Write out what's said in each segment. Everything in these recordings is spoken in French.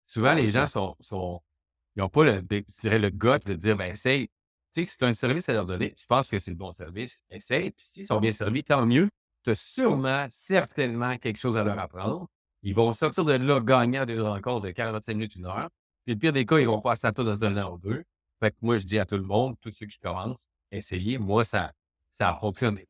souvent, les gens ils n'ont pas je dirais, le gut de dire, ben, essaye. Tu sais, si tu as un service à leur donner, tu penses que c'est le bon service, essaye. Puis s'ils sont bien servis, tant mieux. Tu as sûrement, certainement quelque chose à leur apprendre. Ils vont sortir de là gagnant des rencontres de 45 minutes, 1 heure. Puis le pire des cas, ils vont passer à toi dans 1 an ou 2. Fait que moi, je dis à tout le monde, tous ceux qui commencent, essayez. Moi, ça a fonctionné.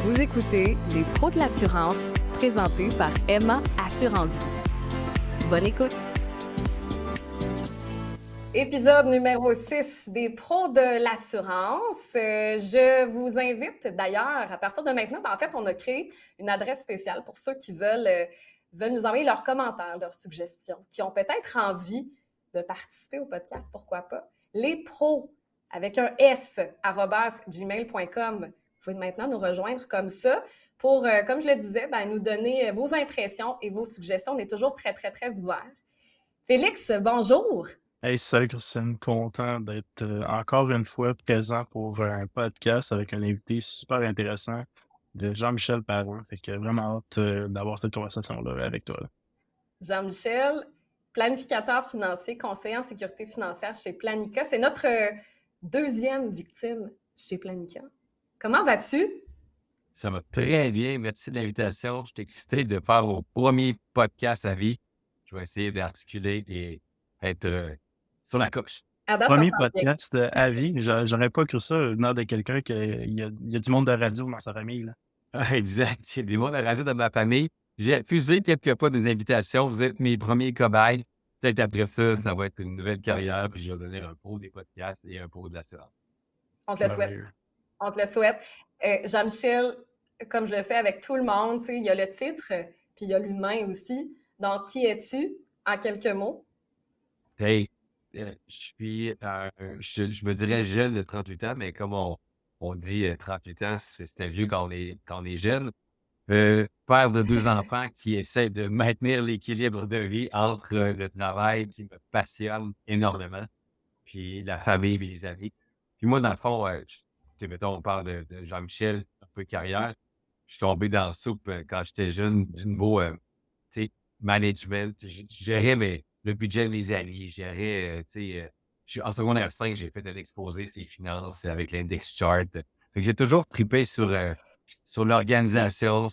Vous écoutez Les Pros de l'assurance, présentés par Emma Assurance Vie. Bonne écoute! Épisode numéro 6 des Pros de l'assurance. Je vous invite d'ailleurs, à partir de maintenant, en fait, on a créé une adresse spéciale pour ceux qui veulent nous envoyer leurs commentaires, leurs suggestions, qui ont peut-être envie de participer au podcast, pourquoi pas. Les pros, avec un S, @gmail.com. Vous pouvez maintenant nous rejoindre comme ça pour, comme je le disais, nous donner vos impressions et vos suggestions. On est toujours très, très, très ouverts. Félix, bonjour! Hey, salut Christine, content d'être encore une fois présent pour un podcast avec un invité super intéressant de Jean-Michel Parent. Fait que vraiment hâte d'avoir cette conversation-là avec toi. Jean-Michel, planificateur financier, conseiller en sécurité financière chez Planica. C'est notre deuxième victime chez Planica. Comment vas-tu? Ça va très bien. Merci de l'invitation. Je suis excité de faire mon premier podcast à vie. Je vais essayer d'articuler et être sur la coche. Premier podcast à vie, j'aurais pas cru ça venant de quelqu'un qu'il y a du monde de radio dans sa famille. Là. Exact. Il y a des monde de radio dans ma famille. J'ai refusé quelques fois des invitations. Vous êtes mes premiers cobayes. Peut-être après ça, ça va être une nouvelle carrière. Puis je vais donner un pro des podcasts et un pro de l'assurance. On te le souhaite. On te le souhaite. Jean-Michel, comme je le fais avec tout le monde, il y a le titre, puis il y a l'humain aussi. Donc, qui es-tu en quelques mots? Hey, je me dirais jeune de 38 ans, mais comme on dit 38 ans, c'est un vieux quand on est jeune. Père de 2 enfants qui essaie de maintenir l'équilibre de vie entre le travail qui me passionne énormément, puis la famille et les amis. Puis moi, dans le fond, mettons, on parle de Jean-Michel, un peu carrière. Je suis tombé dans la soupe quand j'étais jeune, du niveau management. Je gérais le budget de mes amis. Je gérais, en secondaire 5, j'ai fait un exposé sur les finances avec l'index chart. Fait que j'ai toujours trippé sur l'organisation,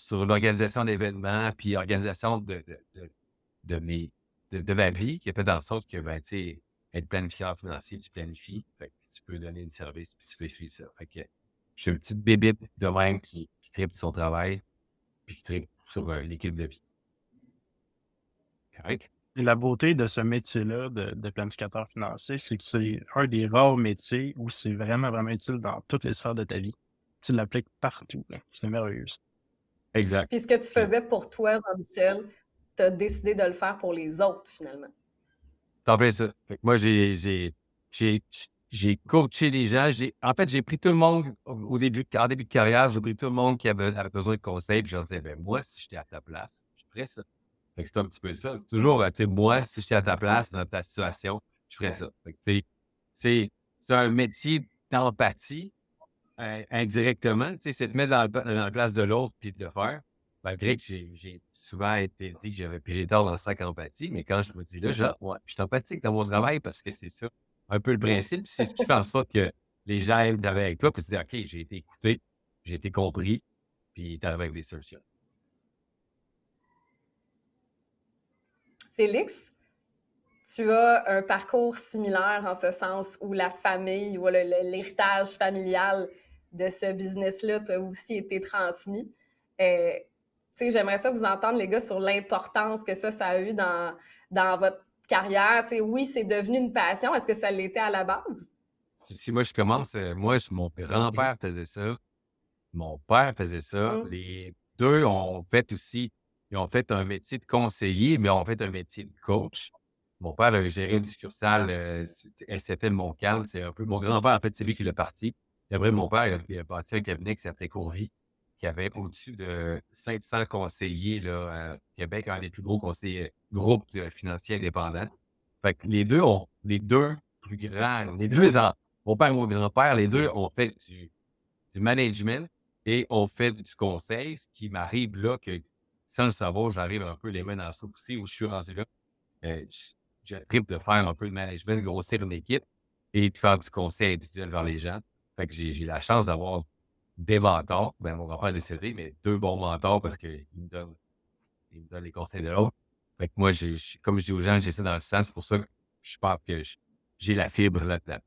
d'événements, puis organisation de ma vie, qui a fait en sorte que, être planificateur financier, tu planifies, fait que tu peux donner du service, puis tu peux suivre ça. Fait que je suis une petite bébite de même qui tripe son travail, puis qui tripe sur l'équipe de vie. Correct? Et la beauté de ce métier-là de planificateur financier, c'est que c'est un des rares métiers où c'est vraiment, vraiment utile dans toutes les sphères de ta vie. Tu l'appliques partout. Là. C'est merveilleux. Exact. Puis ce que tu faisais pour toi, Jean-Michel, tu as décidé de le faire pour les autres, finalement. T'en plais ça. Fait que moi, j'ai coaché les gens. En fait, j'ai pris tout le monde en début de carrière, j'ai pris tout le monde qui avait besoin de conseils, puis je leur disais, moi, si j'étais à ta place, je ferais ça. Fait que c'est un petit peu ça. C'est toujours, moi, si j'étais à ta place, dans ta situation, je ferais ça. Fait que, c'est un métier d'empathie, indirectement. C'est de mettre dans la place de l'autre puis de le faire. Malgré que j'ai souvent été dit que j'avais pigé tard dans le sac empathie, mais quand je me dis là, ouais, je suis empathique dans mon travail parce que c'est ça, un peu le principe. C'est ce qui fait en sorte que les gens aiment travailler avec toi, puis se dire, OK, j'ai été écouté, j'ai été compris, puis tu arrives avec des solutions. Félix, tu as un parcours similaire en ce sens où la famille ou l'héritage familial de ce business-là t'a aussi été transmis. J'aimerais ça vous entendre, les gars, sur l'importance que ça a eu dans votre carrière. Oui, c'est devenu une passion. Est-ce que ça l'était à la base? Si moi, je commence, mon grand-père faisait ça. Mon père faisait ça. Les deux ils ont fait un métier de conseiller, mais ont fait un métier de coach. Mon père avait géré une succursale SFL Montcalm. C'est un peu mon grand-père, en fait, c'est lui qui l'a parti. Et après, mon père, il a bâti un cabinet qui s'appelait Courvie, qui avait au-dessus de 500 conseillers là, à Québec, un des plus gros conseillers groupes financiers indépendants. Fait que les deux plus grands, mon père et mon grand-père, les deux ont fait du management et on fait du conseil, ce qui m'arrive là que, sans le savoir, j'arrive un peu les mains dans le soupe aussi, où je suis rendu là. Je tripe de faire un peu de management, grossir une équipe et de faire du conseil individuel vers les gens. Fait que j'ai la chance d'avoir des mentors. Ben, mon grand-père est décédé, mais 2 bons mentors parce qu'ils me donnent les conseils de l'autre. Fait que moi, comme je dis aux gens, j'ai ça dans le sang. C'est pour ça que je pense que j'ai la fibre là-dedans.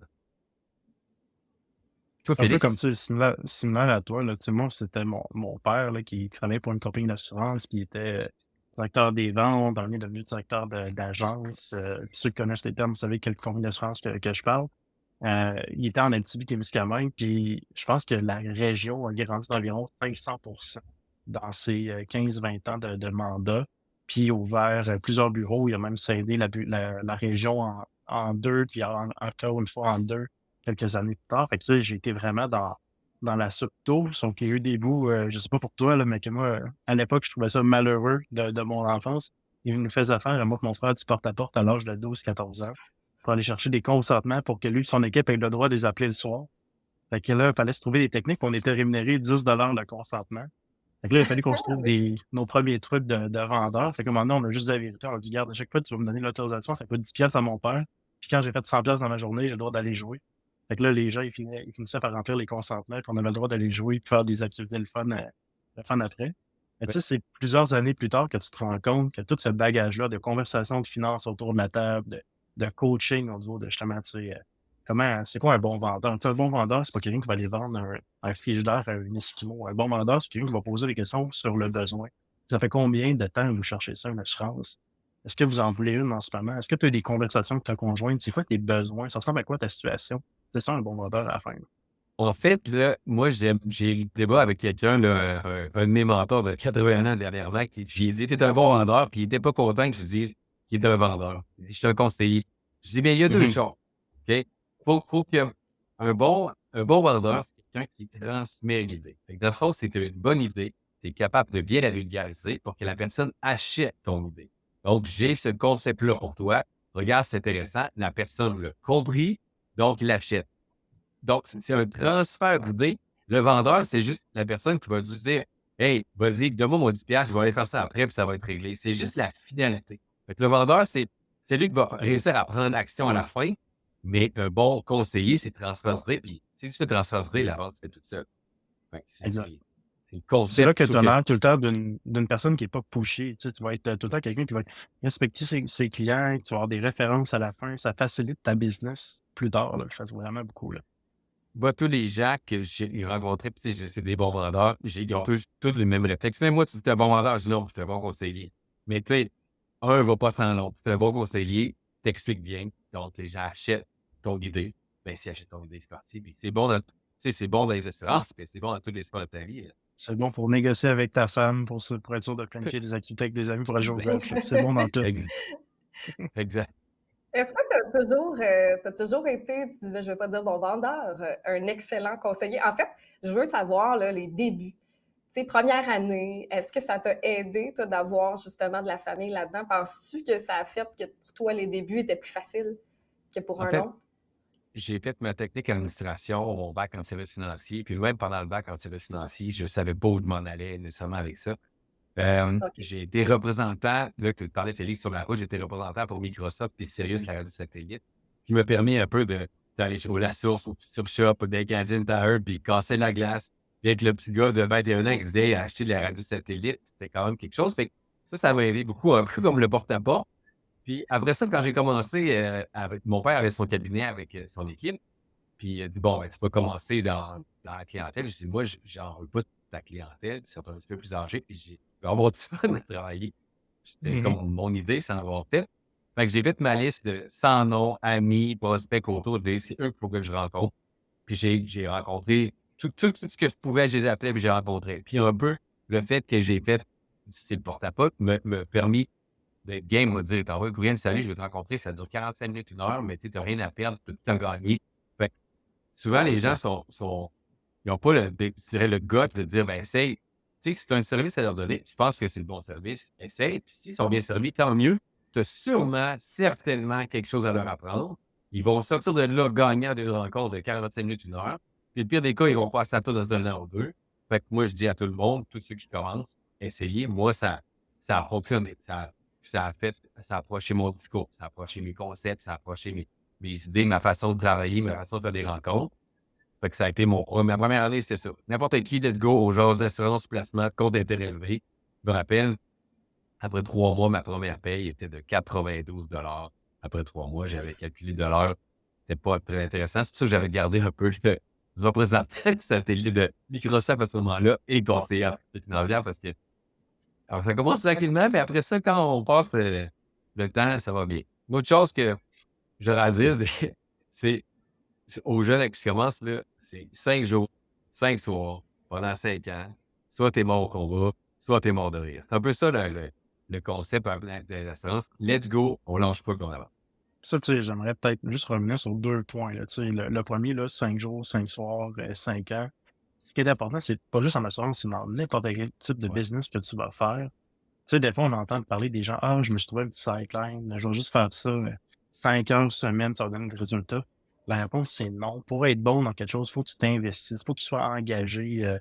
Toi, Un peu comme Félix? ça, similaire à toi, là. Tu sais, moi, c'était mon père là, qui travaillait pour une compagnie d'assurance, puis il était directeur des ventes, on est devenu directeur d'agence. Puis ceux qui connaissent les termes, vous savez quelle compagnie d'assurance que je parle. Il était en Abitibi-Témiscamingue, puis je pense que la région a grandi d'environ 500% dans ses 15-20 ans de mandat, puis il a ouvert plusieurs bureaux. Il a même scindé la région en deux, puis encore une fois en deux quelques années plus tard. Fait que ça, j'ai été vraiment dans la soupe d'eau, sauf qu'il y a eu des bouts, je sais pas pour toi, là, mais que moi, à l'époque, je trouvais ça malheureux de mon enfance. Il nous faisait faire, moi et mon frère, du porte-à-porte à l'âge de 12-14 ans pour aller chercher des consentements pour que lui et son équipe aient le droit de les appeler le soir. Fait que là, il fallait se trouver des techniques. On était rémunérés 10 de consentement. Fait que là, il a fallu qu'on se trouve nos premiers trucs de vendeurs. Fait que maintenant, on a juste dit la vérité. On a dit, garde, à chaque fois que tu vas me donner l'autorisation, ça coûte 10 piastres à mon père. Puis quand j'ai fait 100 piastres dans ma journée, j'ai le droit d'aller jouer. Fait que là, les gens, ils finissaient par remplir les consentements, puis on avait le droit d'aller jouer et faire des activités le fun après. Mais tu sais, c'est plusieurs années plus tard que tu te rends compte que tout ce bagage-là de conversation de finances autour de la table, de coaching au niveau de justement, tu sais, c'est quoi un bon vendeur? Tu sais, un bon vendeur, c'est pas quelqu'un qui va aller vendre un frigidaire à un Esquimau. Un bon vendeur, c'est quelqu'un qui va poser des questions sur le besoin. Ça fait combien de temps vous cherchez ça, une assurance? Est-ce que vous en voulez une en ce moment? Est-ce que tu as des conversations avec ta conjointe? C'est quoi tes besoins? Ça ressemble à quoi ta situation? C'est ça un bon vendeur à la fin. En fait, là, moi, j'ai eu le débat avec quelqu'un, là, un de mes mentors de 81 ans dernièrement, j'ai dit, t'es un bon vendeur, puis il était pas content que je dise qu'il était un vendeur. Il dit, je suis un conseiller. Je dis, mais il y a deux choses. OK? Faut qu'il y ait un bon vendeur, c'est quelqu'un qui transmet l'idée. Fait que dans le fond, c'est une bonne idée. Tu es capable de bien la vulgariser pour que la personne achète ton idée. Donc, j'ai ce concept-là pour toi. Regarde, c'est intéressant. La personne l'a compris, donc il l'achète. Donc, c'est un transfert d'idées. Le vendeur, c'est juste la personne qui va juste dire, hey, vas-y, donne-moi mon 10$, je vais aller faire ça après, puis ça va être réglé. C'est juste la finalité. Fait que le vendeur, c'est lui qui va réussir à prendre action à la fin, mais un bon conseiller, c'est transférer. Puis, si tu fais transférer, la vente se fait toute seule. Fait que Exact. c'est le C'est là concept. que Je tu as trouve que l'air tout le temps d'une personne qui n'est pas pushy. Tu sais, tu vas être tout le temps quelqu'un qui va respecter ses clients, tu vas avoir des références à la fin. Ça facilite ta business plus tard. Là. Je fais vraiment beaucoup. Là. moi, tous les gens que j'ai rencontrés, puis tu sais, c'est des bons vendeurs, ils ont tous les mêmes réflexes. Même moi, tu es un bon vendeur, je dis non, je suis un bon conseiller. Mais tu sais, un va pas sans l'autre. Tu es un bon conseiller, t'expliques bien, donc les gens achètent ton idée. Ben, s'ils achètent ton idée, c'est parti. Puis c'est bon tu sais, c'est bon dans les assurances, mais c'est bon dans tous les sports de ta vie. C'est bon pour négocier avec ta femme, pour être sûr de planifier des activités avec des amis pour aller jouer au golf. C'est bon dans tout. Exact. Est-ce que tu as toujours été, tu dis, ben, je ne vais pas dire bon vendeur, un excellent conseiller? En fait, je veux savoir là, les débuts. Tu sais, première année, est-ce que ça t'a aidé, toi, d'avoir justement de la famille là-dedans? Penses-tu que ça a fait que pour toi, les débuts étaient plus faciles que pour En un fait, autre? j'ai fait ma technique en administration, mon bac en service financier, puis même pendant le bac en service financier, je ne savais pas où je m'en allais nécessairement avec ça. OK. J'ai été représentant, là, tu parlais, Félix, sur la route, j'étais représentant pour Microsoft puis Sirius, la radio satellite, qui m'a permis un peu d'aller jouer la source au Future Shop, des Canadian Tire, puis casser la glace. Puis avec le petit gars de 21 ans qui disait acheter de la radio satellite, c'était quand même quelque chose. Fait que ça m'a aidé beaucoup, un peu comme le porte-à-porte. Puis après ça, quand j'ai commencé, mon père avait son cabinet avec son équipe, puis il a dit, bon, ben, tu peux commencer dans la clientèle. Je dis, moi, j'en veux pas de ta clientèle, c'est un petit peu plus âgé, puis j'ai avoir du fun à travailler. C'était comme mon idée, c'est en avoir fait. Fait que j'ai fait ma liste de 100 noms, amis, prospects autour de c'est eux qu'il faut que je rencontre. Puis j'ai rencontré tout ce que je pouvais, je les appelais, puis j'ai rencontré. Puis un peu, le fait que j'ai fait c'est le porte-à-porte me permis d'être game, me dire, t'envoies un courriel, salut, je vais te rencontrer, ça dure 45 minutes, 1 heure, mais tu n'as rien à perdre, tu as tout à gagner. Fait que souvent, les gens ils n'ont pas je dirais le gut de dire, ben, essaye. Tu sais, si tu as un service à leur donner, tu penses que c'est le bon service, essaye. Puis s'ils sont bien servis, tant mieux. Tu as sûrement, certainement quelque chose à leur apprendre. Ils vont sortir de là gagnant des rencontres de 45 minutes, 1 heure. Puis le pire des cas, ils vont passer à tout dans un an ou deux. Fait que moi, je dis à tout le monde, tous ceux qui commencent, essayez. Moi, ça a fonctionné. Ça a approché mon discours, ça a approché mes concepts, ça a approché mes idées, ma façon de travailler, ma façon de faire des rencontres. Fait que ça a été ma première année, c'était ça. N'importe qui, let's go, aux genres d'assurance, placement, compte d'intérêt élevé. Je me rappelle, après 3 mois, ma première paye était de 92 $. Après 3 mois, j'avais calculé de l'heure. C'était pas très intéressant. C'est pour ça que j'avais gardé un peu le représentant du satellite de Microsoft à ce moment-là et conseiller en sécurité financière parce que alors, ça commence tranquillement, mais après ça, quand on passe le temps, ça va bien. Une autre chose que j'aurais à dire, c'est aux jeunes qui commencent, là, c'est 5 jours, 5 soirs, pendant 5 ans. Soit t'es mort au combat, soit t'es mort de rire. C'est un peu ça le concept de l'assurance. Let's go, on lâche pas qu'on avance. Ça, tu sais, j'aimerais peut-être juste revenir sur 2 points, là. Tu sais, le premier, là, 5 jours, 5 soirs, 5 ans. Ce qui est important, c'est pas juste en assurance, c'est dans n'importe quel type de Ouais. business que tu vas faire. Tu sais, des fois, on entend parler des gens, ah, je me suis trouvé un petit sideline, je vais juste faire ça 5 heures semaine, ça va donner des résultats. La réponse, c'est non. Pour être bon dans quelque chose, il faut que tu t'investisses, il faut que tu sois engagé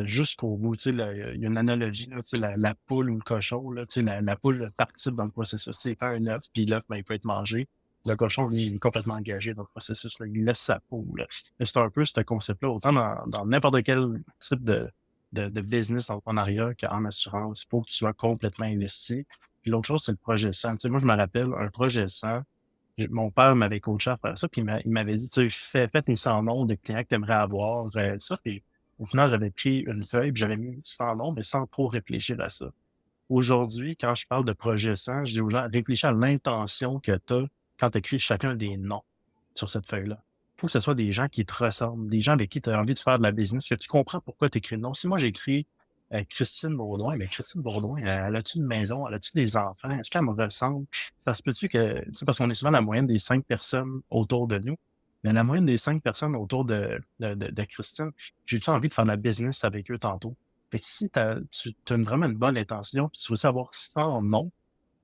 jusqu'au bout. Tu sais, il y a une analogie, là, tu sais, la poule ou le cochon, là, tu sais, la poule participe dans le processus. Tu sais, il fait un œuf, puis l'œuf, ben, il peut être mangé. Le cochon, lui, il est complètement engagé dans le processus, là. Il laisse sa peau, là. Et c'est un peu ce concept-là, autant dans n'importe quel type de business d'entrepreneuriat qu'en assurance. Il faut que tu sois complètement investi. Puis l'autre chose, c'est le projet 100. Tu sais, moi, je me rappelle, un projet 100, mon père m'avait coaché à faire ça, puis il m'avait dit, tu sais, fais tes 100 noms de clients que tu aimerais avoir. Ça, puis au final, j'avais pris une feuille, puis j'avais mis 100 noms, mais sans trop réfléchir à ça. Aujourd'hui, quand je parle de projet 100, je dis aux gens, réfléchis à l'intention que tu as quand tu écris chacun des noms sur cette feuille-là. Il faut que ce soit des gens qui te ressemblent, des gens avec qui tu as envie de faire de la business, que tu comprends pourquoi tu écris le nom. Si moi j'écris Christine Baudouin, mais Christine Baudouin, elle a-tu une maison, elle a-tu des enfants, est-ce qu'elle me ressemble? Ça se peut-tu que, tu sais, parce qu'on est souvent la moyenne des 5 personnes autour de nous, mais la moyenne des 5 personnes autour de Christine, j'ai-tu envie de faire de la business avec eux tantôt? Fait que si tu as vraiment une bonne intention, puis tu veux savoir 100 noms,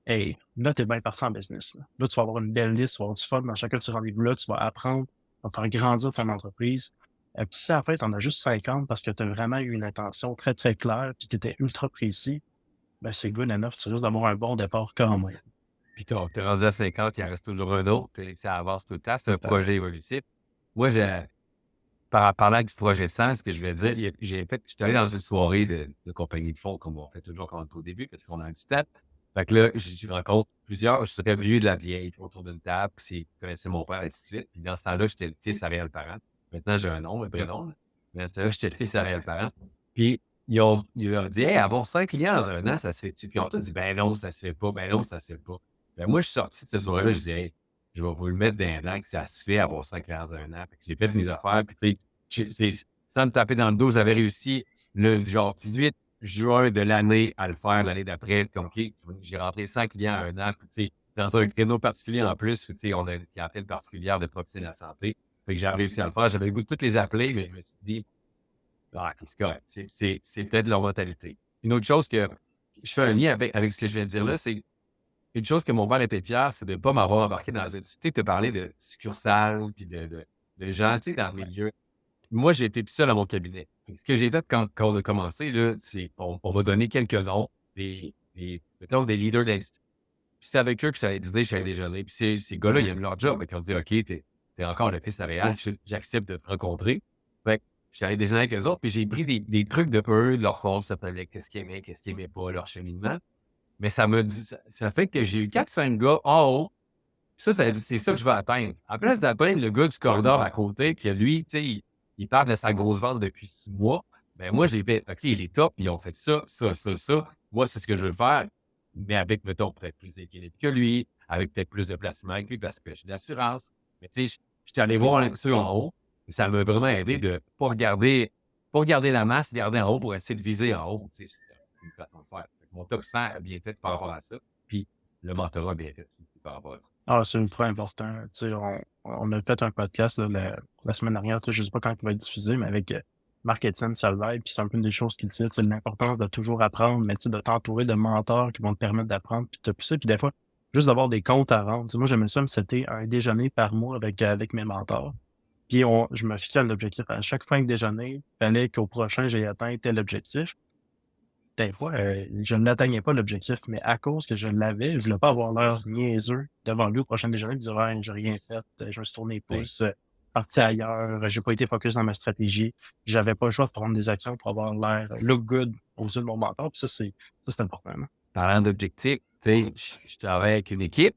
hey, là, t'es bien parti en business. Là, tu vas avoir une belle liste, tu vas avoir du fun dans chacun de ces rendez-vous-là, tu vas apprendre, tu vas faire grandir ton entreprise. Puis si à la fin, tu en as juste 50 parce que tu as vraiment eu une intention très, très claire, puis tu étais ultra précis, ben c'est good enough, tu risques d'avoir un bon départ quand même. Puis t'es rendu à 50, il en reste toujours un autre. Ça avance tout le temps. C'est un projet évolutif. Moi, parlant du projet 100, ce que je vais dire, j'étais allé dans une soirée de compagnie de fonds, comme on fait toujours quand on est au début, parce qu'on a du temps. Fait que là, je rencontre plusieurs, je serais vieux de la vieille autour d'une table, puis ils connaissaient mon père, et ainsi de suite. Puis dans ce temps-là, j'étais le fils à réel parent. Maintenant, j'ai un nom, un prénom. Mais dans ce temps-là, j'étais le fils à réel parent. Puis ils leur dit, hey, avoir 5 clients dans un an, ça se fait-tu? Puis ils ont tous dit, ben non, ça se fait pas, ben non, ça se fait pas. Ben moi, je suis sorti de ce soir-là, je disais, hey, je vais vous le mettre dans les dents que ça se fait avoir 5 clients dans un an. Fait que j'ai fait mes affaires, puis tu sais, sans me taper dans le dos, j'avais réussi le genre 18 juin de l'année à le faire l'année d'après. OK, j'ai rentré 100 clients en un an, puis tu sais, dans un créneau particulier en plus, tu sais, on a une clientèle particulière de professionnels de la santé. Fait que j'ai réussi à le faire. J'avais le goût de toutes les appeler, mais je me suis dit, ah, c'est correct. C'est peut-être leur mentalité. Une autre chose que je fais un lien avec ce que je viens de dire là, c'est une chose que mon père était fier, c'est de ne pas m'avoir embarqué dans une. Tu sais, te parler de succursales, puis de gens, tu sais, dans le milieu. Moi, j'ai été tout seul à mon cabinet. Ce que j'ai fait quand on a commencé, là, c'est on m'a donné quelques noms, mettons, des leaders d'industrie. Puis c'est avec eux que j'avais décidé, j'allais déjeuner. Puis ces gars-là, ils aiment leur job. Ils ont dit, OK, t'es encore le fils à Réal, j'accepte de te rencontrer. Fait que j'allais déjeuner avec eux autres, puis j'ai pris des trucs de eux, de leur forme, ça s'appelait qu'est-ce qu'ils aimaient, qu'est-ce qu'ils aimaient pas, leur cheminement. Mais ça fait que j'ai eu 4-5 gars en haut. Puis ça dit, c'est ça que je veux atteindre. En place d'atteindre le gars du corridor à côté, que lui, tu sais, il parle de sa grosse vente depuis 6 mois. Ben moi, j'ai fait, OK, il est top, ils ont fait ça. Moi, c'est ce que je veux faire, mais avec, mettons, peut-être plus d'équilibre que lui, avec peut-être plus de placement que lui, parce que j'ai de l'assurance. Mais tu sais, j'étais allé voir ceux en haut, et ça m'a vraiment aidé de ne pas regarder la masse, regarder en haut pour essayer de viser en haut. Tu sais, c'est une façon de faire. Mon top 100 a bien fait par rapport à ça. Puis le mentorat a bien fait par rapport à ça. Ah, c'est ultra important. Tu sais, on a fait un podcast là, la semaine dernière, je ne sais pas quand il va être diffusé, mais avec Marc-Étienne Salvaille, puis c'est un peu une des choses qu'il dit, c'est l'importance de toujours apprendre, mais tu sais, de t'entourer de mentors qui vont te permettre d'apprendre, puis de te pousser, puis des fois, juste d'avoir des comptes à rendre. Tu sais, moi, j'aimais ça, mais c'était un déjeuner par mois avec mes mentors. Puis je me fixais un objectif. À chaque fin de déjeuner, il fallait qu'au prochain, j'ai atteint tel objectif. Des fois, je n'atteignais pas l'objectif, mais à cause que je l'avais, je voulais pas avoir l'air niaiseux devant lui au prochain déjeuner et dire ouais, j'ai rien fait, je me suis tourné les Oui. pouces, parti ailleurs, j'ai pas été focus dans ma stratégie, j'avais pas le choix de prendre des actions pour avoir l'air look good aux yeux de mon mentor, puis ça, c'est important. Hein. Parlant d'objectifs, tu sais, je travaille avec une équipe.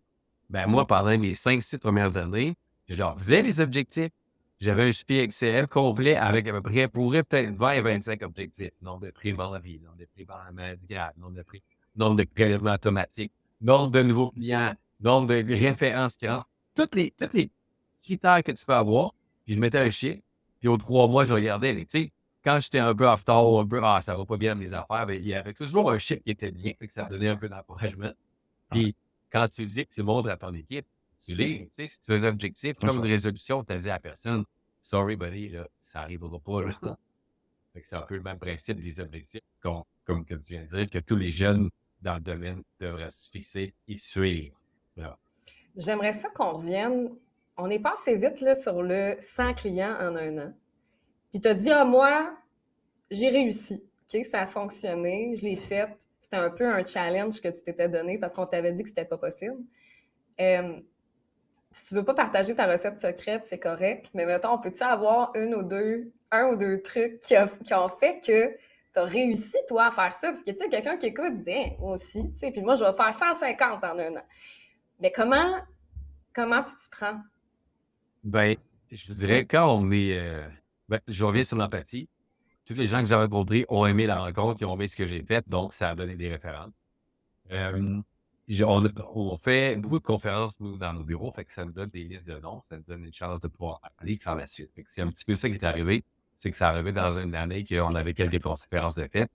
Ben moi, pendant mes 5-6 premières années, je leur disais les objectifs. J'avais un fichier Excel complet avec à peu près, peut-être 20 à 25 objectifs. Nombre de prix dans la vie, nombre de prix dans la maladie grave, nombre de prélèvements automatiques, nombre de nouveaux clients, nombre de références qui rentrent. Tous les critères que tu peux avoir. Puis je mettais un chiffre. Puis aux 3 mois, je regardais. Tu sais, quand j'étais un peu off temps, un peu, ça va pas bien mes affaires, ben, il y avait toujours un chiffre qui était bien. Fait que ça me donnait un peu d'encouragement. Puis quand tu dis que tu montres à ton équipe, tu lis. Tu sais, si tu as un objectif, comme une résolution, tu as dit à la personne, sorry, buddy, là, ça n'arrivera pas. Là. Fait que c'est un peu le même principe des objectifs, comme tu viens de dire, que tous les jeunes dans le domaine devraient se fixer et suivre. Voilà. J'aimerais ça qu'on revienne. On est passé vite là, sur le 100 clients en un an. Puis tu as dit, moi, j'ai réussi. OK, ça a fonctionné, je l'ai fait. C'était un peu un challenge que tu t'étais donné parce qu'on t'avait dit que c'était pas possible. Si tu veux pas partager ta recette secrète, c'est correct. Mais mettons, peut-tu avoir un ou deux trucs qui ont fait que tu as réussi, toi, à faire ça? Parce que, tu sais, quelqu'un qui écoute dit, hey, moi aussi, tu sais, puis moi, je vais faire 150 en un an. Mais comment tu t'y prends? Ben, je vous dirais, quand on est. Je reviens sur l'empathie. Tous les gens que j'ai rencontrés ont aimé la rencontre, ils ont aimé ce que j'ai fait, donc ça a donné des références. On fait beaucoup de conférences, nous, dans nos bureaux, fait que ça nous donne des listes de noms, ça nous donne une chance de pouvoir aller faire la suite. Fait que c'est un petit peu ça qui est arrivé, c'est que ça arrivé dans une année qu'on avait quelques conférences de fait.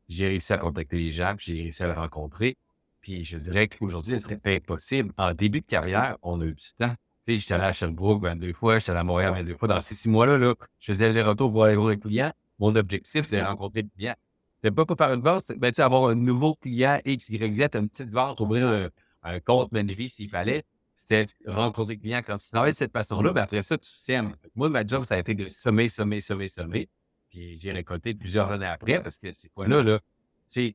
J'ai réussi à contacter les gens, puis j'ai réussi à les rencontrer. Puis je dirais qu'aujourd'hui, ce serait impossible. En début de carrière, on a eu du temps. Tu sais, j'étais allé à Sherbrooke 22 fois, j'étais allé à Montréal 22 fois. Dans ces 6 mois-là, là, je faisais les retours pour aller voir les clients. Mon objectif, c'était de rencontrer le client. C'était pas pour faire une vente, c'est ben, avoir un nouveau client X, Y, Z, une petite vente, ouvrir un compte Manvie s'il fallait. C'était rencontrer le client. Quand tu travailles de cette façon-là, ben après ça, tu sèmes. Moi, ma job, ça a été de semer. Puis j'ai récolté plusieurs années après parce que ces fois-là, là,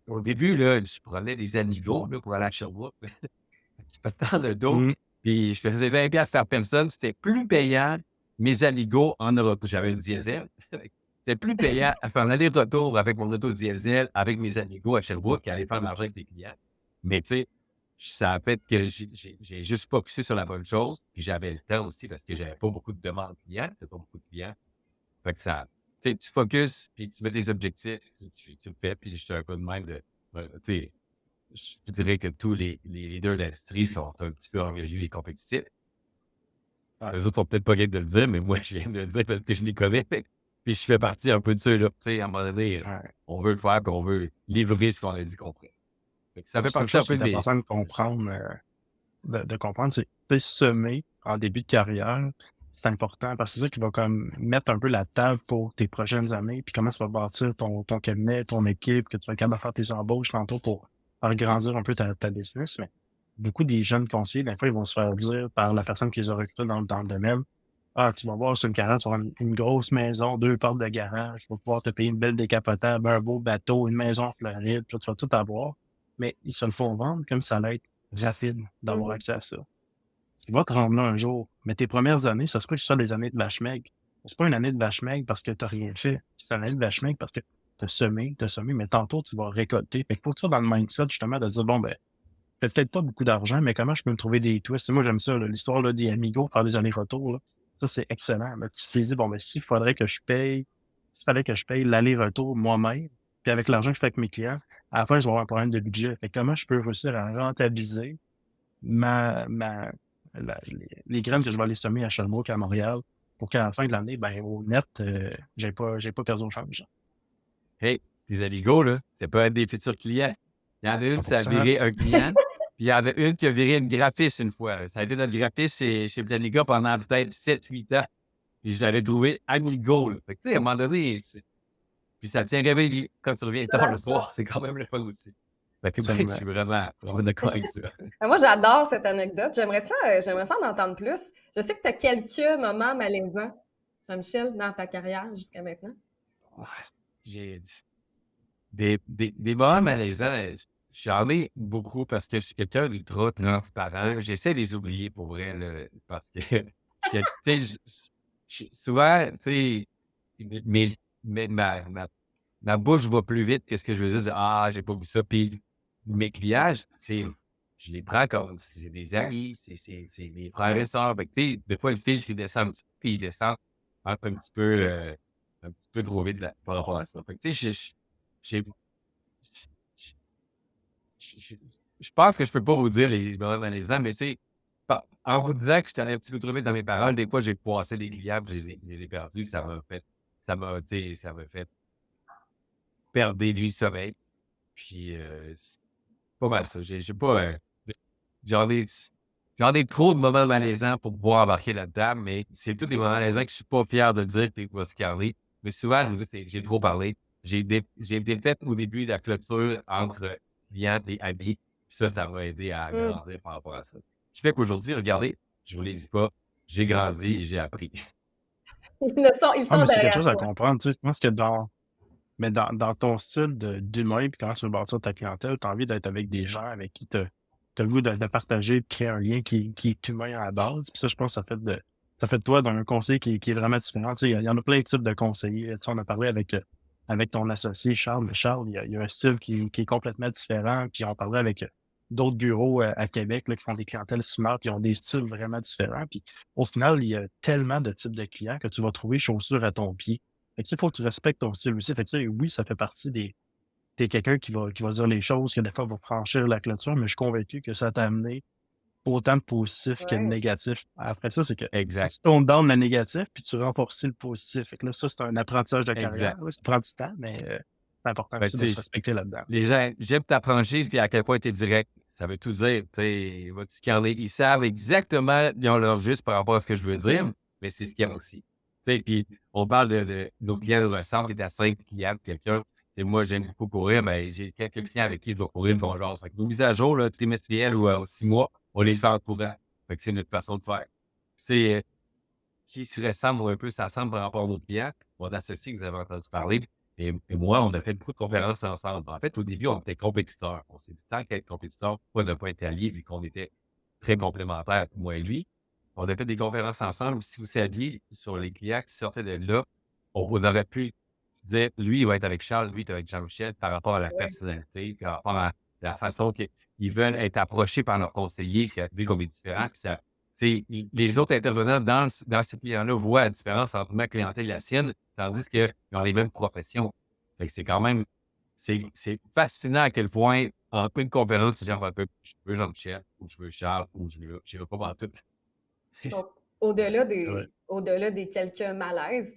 au début, là, je prenais des amigos là, pour aller à Sherbrooke. Je partais dans le dos, puis je faisais 20 piastres par personne. C'était plus payant, mes amigos en Europe. J'avais une diesel. C'était plus payant à faire l'aller-retour avec mon auto diesel, avec mes amigos à Sherbrooke, qu'à aller faire de l'argent avec des clients. Mais tu sais, ça a fait que j'ai juste focusé sur la bonne chose. Puis j'avais le temps aussi parce que j'avais pas beaucoup de demandes clients. J'avais pas beaucoup de clients. Fait que ça, tu sais, tu focuses, puis tu mets des objectifs, tu le fais, puis j'étais un peu de même de, tu sais, je dirais que tous les leaders de l'industrie sont un petit peu orgueilleux et compétitifs. Les autres sont peut-être pas capables de le dire, mais moi, je viens de le dire parce que je les connais. Puis je fais partie un peu de ceux-là. Tu sais, à un moment donné, on veut le faire, puis on veut livrer ce qu'on a dit qu'on ferait. Ça fait partie un peu de mes... important de comprendre, de comprendre, c'est semer en début de carrière, c'est important parce que c'est ça qui va comme mettre un peu la table pour tes prochaines années, puis comment ça va bâtir ton cabinet, ton équipe, que tu vas être capable de faire tes embauches tantôt pour faire grandir un peu ta business. Mais beaucoup des jeunes conseillers, des fois, ils vont se faire dire par la personne qui les a recrutés dans le domaine, tu vas voir sur une carrière, tu vas avoir une grosse maison, 2 portes de garage, tu vas pouvoir te payer une belle décapotable, un beau bateau, une maison en Floride, puis là, tu vas tout avoir. Mais ils se le font vendre comme ça allait être rapide d'avoir accès à ça. Tu vas te rendre là un jour, mais tes premières années, ça se peut que ce soit des années de vache maigre. C'est pas une année de vache maigre parce que tu n'as rien fait. C'est une année de vache maigre parce que tu as semé, mais tantôt, tu vas récolter. Fait qu'il faut que tu sois dans le mindset, justement, de dire, bon, ben, je fais peut-être pas beaucoup d'argent, mais comment je peux me trouver des twists? Moi, j'aime ça, là, l'histoire là, des amigos, faire des allers-retours. Là. Ça, c'est excellent. Là. Tu t'es dit, bon, ben, s'il fallait que je paye l'aller-retour moi-même, puis avec l'argent que je fais avec mes clients, à la fin, je vais avoir un problème de budget. Fait comment je peux réussir à rentabiliser les graines que je vais aller semer à Sherbrooke, à Montréal, pour qu'à la fin de l'année, ben, au net, j'ai pas perdu au change. Hey, les amigos, là, c'est pas être des futurs clients. Il y en a une qui a 100%. viré un client, puis il y en a une qui a viré une graphiste une fois. Ça a été notre graphiste chez Planiga pendant peut-être 7-8 ans. Puis je l'avais trouvé amigo, là. Fait que, tu sais, à un moment donné, puis ça tient réveillé quand tu reviens tard le soir. C'est quand même le fun aussi. Fait que, je suis vraiment d'accord avec ça. Moi, j'adore cette anecdote. J'aimerais ça en entendre plus. Je sais que tu as quelques moments malaisants Jean-Michel, dans ta carrière jusqu'à maintenant? Ouais, j'ai des moments malaisants, j'en ai beaucoup parce que je suis quelqu'un d'ultra transparent. J'essaie de les oublier pour vrai, là, parce que tu sais, souvent, tu sais, mes, ma bouche va plus vite que ce que je veux dire. Ah, j'ai pas vu ça. Puis mes clients, je les prends comme si c'est des amis, c'est mes frères et sœurs. Fait que, tu sais, des fois, le filtre, il descend un petit peu, puis il descend un petit peu trop vite par rapport à ça. Fait que, tu sais, j'ai je je pense que je peux pas vous dire les moments malaisants, mais tu sais, en vous disant que j'étais allé un petit peu trop vite dans mes paroles, des fois, j'ai passé des clients, puis je les ai perdus, puis ça m'a fait perdre des nuits de sommeil. Puis, c'est pas mal ça. J'ai pas, j'en ai j'en ai trop de moments malaisants pour pouvoir embarquer là-dedans, mais c'est tous des moments malaisants que je suis pas fier de dire puis qui va se calmer. Mais souvent, je dis, j'ai trop parlé. J'ai des défaites au début de la clôture entre clients et amis. Puis ça m'a aidé à Hum. grandir par rapport à ça. Ce qui fait qu'aujourd'hui, regardez, je vous l'ai dit pas, j'ai grandi et j'ai appris. Ils Ah, sont mais c'est quelque derrière chose à toi. comprendre, tu sais. Je pense que dans ton style d'humain, puis quand tu veux bâtir ta clientèle, tu as envie d'être avec des gens avec qui tu as le goût de partager, de créer un lien qui est humain à la base. Puis ça, je pense que ça fait de toi d'un conseiller qui est vraiment différent. Tu sais, il y en a plein de types de conseillers. Tu sais, on a parlé avec ton associé Charles. Mais Charles, il y a un style qui est complètement différent. Puis on parlait avec d'autres bureaux à Québec là, qui font des clientèles smart, qui ont des styles vraiment différents. Puis au final, il y a tellement de types de clients que tu vas trouver chaussures à ton pied. Fait que, tu sais, il faut que tu respectes ton style aussi. Fait que, tu sais, oui, ça fait partie des. T'es quelqu'un qui va dire les choses, qui des fois va franchir la clôture, mais je suis convaincu que ça t'a amené autant de positif que de Ouais. négatif. Après ça, c'est que Exact, tu tournes down le négatif, puis tu renforces le positif. Fait que là, ça, c'est un apprentissage de carrière. exact. Oui, ça prend du temps, mais c'est important Ben, aussi de tu se sais, respecter là-dedans. les gens, j'aime ta franchise, puis à quel point tu es direct. Ça veut tout dire. Tu sais, votre scanner, ils savent exactement, ils ont leur juste par rapport à ce que je veux dire, mais c'est ce qu'il y a aussi. Tu sais, puis on parle de nos clients nous ressemblent, et à 5 clients de quelqu'un. Tu sais, moi, j'aime beaucoup courir, mais j'ai quelques clients avec qui je dois courir le bon genre. Fait que nos mises à jour, là, trimestrielles ou 6 mois, on les fait en courant. Fait que c'est notre façon de faire. C'est qui se ressemble un peu, ça ressemble par rapport à nos clients. Mon associé que vous avez entendu parler, et moi, on a fait beaucoup de conférences ensemble. En fait, au début, on était compétiteurs. On s'est dit, tant qu'être compétiteurs, pourquoi ne pas être alliés, vu qu'on était très complémentaires, moi et lui. On a fait des conférences ensemble. Si vous saviez sur les clients qui sortaient de là, on aurait pu dire, lui, il va être avec Charles, lui, il va être avec Jean-Michel, par rapport à la Ouais. personnalité, par rapport à la façon qu'ils veulent être approchés par leurs conseillers, puis vu qu'on est différents, puis ça, les autres intervenants dans ces clients-là voient la différence entre ma clientèle et la sienne, tandis qu'ils ont les mêmes professions. Fait que c'est quand même, c'est fascinant à quel point, en une conférence, c'est genre un peu, je veux Jean-Michel, ou je veux Charles, ou je veux pas voir tout. Donc, au-delà C'est vrai. au-delà des quelques malaises,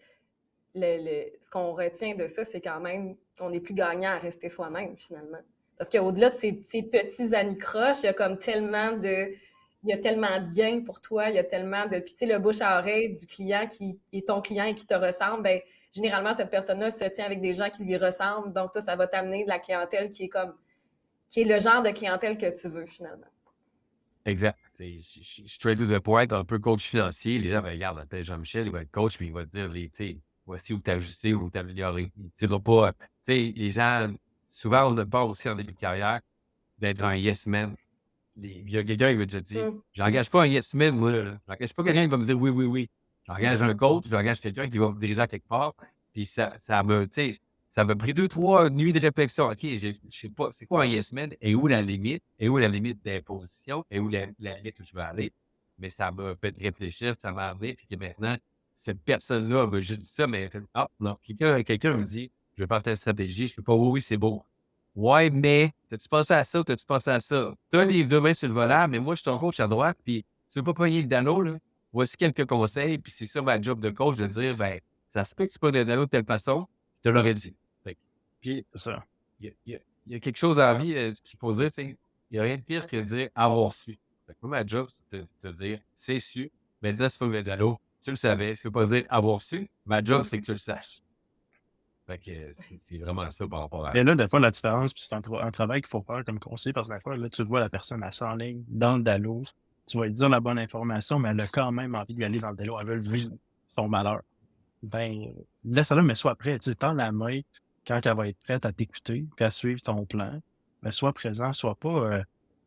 ce qu'on retient de ça, c'est quand même qu'on est plus gagnant à rester soi-même, finalement. Parce qu'au-delà de ces petits anicroches, il y a tellement de gains pour toi, il y a tellement de. Puis, tu sais, le bouche à oreille du client qui est ton client et qui te ressemble, ben généralement, cette personne-là se tient avec des gens qui lui ressemblent. Donc, toi, ça va t'amener de la clientèle qui est le genre de clientèle que tu veux, finalement. Exact. Tu sais, je suis straight to the point, un peu coach financier. Les gens, ben, regarde, appelle Jean-Michel, il va être coach, puis il va te dire, tu sais, voici où t'ajuster, où t'améliorer. Il ne dira pas, tu sais, les gens, souvent, on a peur aussi en début de carrière d'être un yes man. Il y a quelqu'un qui va te dire, Mm. j'engage pas un yes man, moi, là. J'engage pas quelqu'un qui va me dire oui, oui, oui. J'engage un coach, j'engage quelqu'un qui va me diriger à quelque part. Puis ça me, tu sais, ça m'a pris 2, 3 nuits de réflexion. OK, je sais pas, c'est quoi un yes man? Et où la limite? Et où la limite d'imposition? Et où la limite où je veux aller? Mais ça m'a fait réfléchir, ça m'a amené, puis que maintenant, cette personne-là m'a juste dit ça, mais elle fait, ah, non, quelqu'un me dit, je vais faire telle stratégie, je fais pas, oui, oui, c'est beau. Ouais, mais t'as-tu pensé à ça ou t'as-tu pensé à ça? T'as les 2 mains sur le volant, mais moi, je suis ton coach à droite, puis tu veux pas pogner le dallo, là? Voici quelques conseils, puis c'est ça ma job de coach, de dire, ben, ça se peut que tu pognes le dallo de telle façon, je te l'aurais dit. Fait que, puis, C'est ça. il y a quelque chose dans la vie qu'il faut dire, tu sais, il n'y a rien de pire que de dire avoir su. Fait que moi, ma job, c'est de te dire, c'est su, mais là, c'est pas le dallo. Tu le savais, tu peux pas dire avoir su. Ma job, c'est que tu le saches. Fait que c'est vraiment ça par rapport à. Mais là, des fois, la différence, puis c'est un travail qu'il faut faire comme conseiller, parce que des fois, là, tu vois la personne, elle s'enligne dans le dallo, tu vas lui dire la bonne information, mais elle a quand même envie d'y aller dans le dallo, elle veut vivre son malheur. ben, laisse-la, mais sois prêt. Tu sais, tends la main quand elle va être prête à t'écouter puis à suivre ton plan. Mais sois présent, sois pas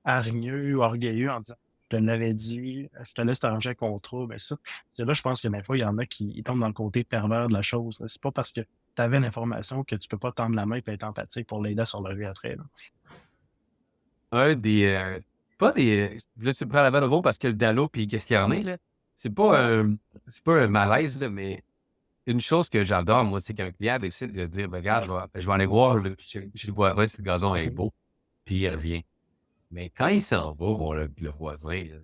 hargneux ou orgueilleux en disant je te l'avais dit, je te laisse t'arranger avec mon trou. Ben ça, c'est là, je pense que des fois, il y en a qui ils tombent dans le côté pervers de la chose. Là. C'est pas parce que tu avais l'information que tu peux pas tendre la main et être empathique pour l'aider à se relever après. Là. Pas des. Là, tu me prends la balle au vol parce que le Dalo, puis qu'est-ce qu'il y en a, là? C'est pas, c'est pas un malaise, là, mais une chose que j'adore, moi, c'est qu'un client décide de dire, ben, regarde, je vais aller voir chez le voisin si le gazon est beau, puis il revient. Mais quand il s'en va voir le voisin, là,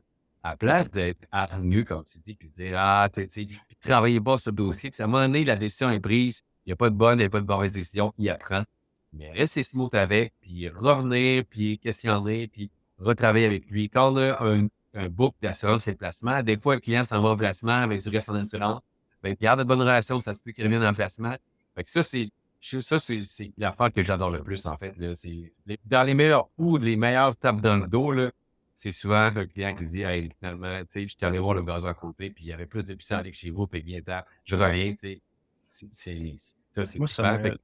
à la place d'être hargneux, comme tu dis, puis de dire, ah, tu sais, puis travaillez pas sur le dossier, puis à un moment donné, la décision est prise, il n'y a pas de bonne, il n'y a pas de mauvaise décision, il apprend. Mais rester smooth avec, puis revenir, puis questionner, puis retravailler avec lui. Quand on a un book d'assurance et de placement, des fois, le client s'en va en placement avec du reste en assurance. Ben, il garde de bonnes relations, ça se peut qu'il revienne en placement. Fait que c'est l'affaire que j'adore le plus, en fait. Là. Dans les meilleurs ou les meilleures tapes dans le dos, là, c'est souvent le client qui dit, hey, finalement, tu sais, je suis allé voir le gazon à côté, puis il y avait plus de puissance avec chez vous, puis bien tard, je reviens, tu sais. Ça, c'est Moi, ça super. m'a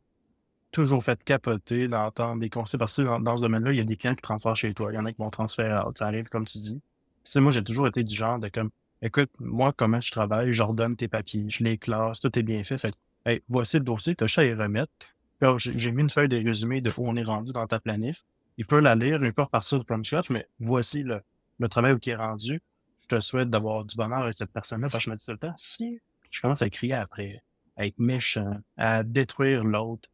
toujours fait capoter d'entendre des conseils parce que dans ce domaine-là, il y a des clients qui transfèrent chez toi. Il y en a qui vont transférer out. Ça arrive, comme tu dis. Tu sais, moi, j'ai toujours été du genre de comme, écoute, moi, comment je travaille, j'ordonne tes papiers, je les classe, tout est bien fait. Fait que, hey, voici le dossier, t'as juste à y remettre. Puis, alors, j'ai mis une feuille de résumé de où on est rendu dans ta planif. Il peut la lire, il peut repartir du from scratch, mais voici le travail qui est rendu. Je te souhaite d'avoir du bonheur avec cette personne-là parce que je me dis tout le temps, si je commence à crier après, à être méchant, à détruire l'autre,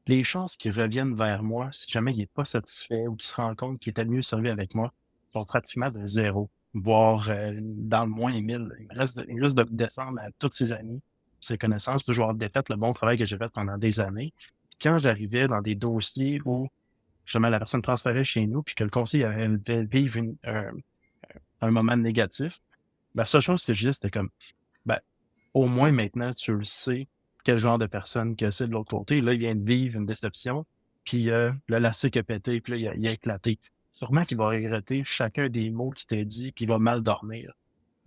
les chances qu'il revienne vers moi, si jamais il n'est pas satisfait ou qu'il se rend compte qu'il était mieux servi avec moi, sont pratiquement de zéro, voire dans le moins 1000. Il risque de descendre à toutes ses amis, ses connaissances, puis je vais avoir défaite le bon travail que j'ai fait pendant des années. Puis quand j'arrivais dans des dossiers où justement la personne transférait chez nous, puis que le conseiller avait vivre un moment négatif, la seule chose que je disais, c'était comme, ben, au moins maintenant, tu le sais, quel genre de personne que c'est de l'autre côté. Là, il vient de vivre une déception, puis le lacet a pété, puis là, il a éclaté. Sûrement qu'il va regretter chacun des mots qu'il t'a dit, puis il va mal dormir.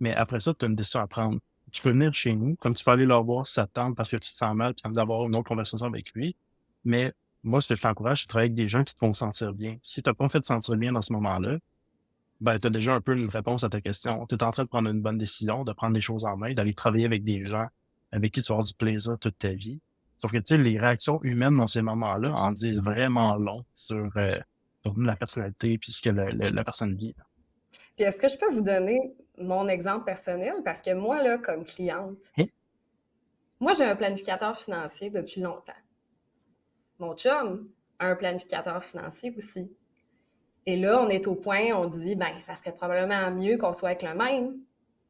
Mais après ça, tu as une décision à prendre. Tu peux venir chez nous, comme tu peux aller le voir si ça te tente parce que tu te sens mal, puis envie d'avoir une autre conversation avec lui. Mais moi, ce que je t'encourage, c'est de travailler avec des gens qui te font sentir bien. Si tu n'as pas fait te sentir bien dans ce moment-là, ben, tu as déjà un peu une réponse à ta question. Tu es en train de prendre une bonne décision, de prendre les choses en main, d'aller travailler avec des gens avec qui tu vas avoir du plaisir toute ta vie. Sauf que, tu sais, les réactions humaines dans ces moments-là en disent vraiment long sur la personnalité puis ce que la personne vit. Puis est-ce que je peux vous donner mon exemple personnel? Parce que moi, là, comme cliente, Hein? moi, j'ai un planificateur financier depuis longtemps. Mon chum a un planificateur financier aussi. Et là, on est au point, on dit, ben, ça serait probablement mieux qu'on soit avec le même.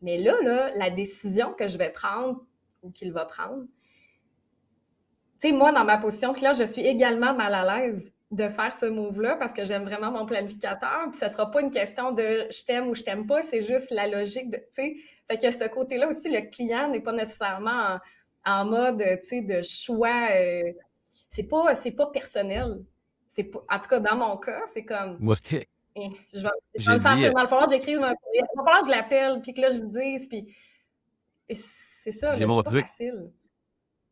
Mais là, la décision que je vais prendre ou qu'il va prendre, tu sais, moi, dans ma position client, je suis également mal à l'aise de faire ce move-là parce que j'aime vraiment mon planificateur. Puis, ce ne sera pas une question de je t'aime ou je t'aime pas, c'est juste la logique de, tu sais. Fait que ce côté-là aussi, le client n'est pas nécessairement en mode, tu sais, de choix. C'est pas personnel. En tout cas, dans mon cas, c'est comme, Moi, je vais j'ai me dit, sentir mal. Il va falloir que j'écrive un courriel. Il va falloir que je l'appelle, puis que là, je dise. Puis, et c'est ça, j'ai là, mon c'est pas truc. facile.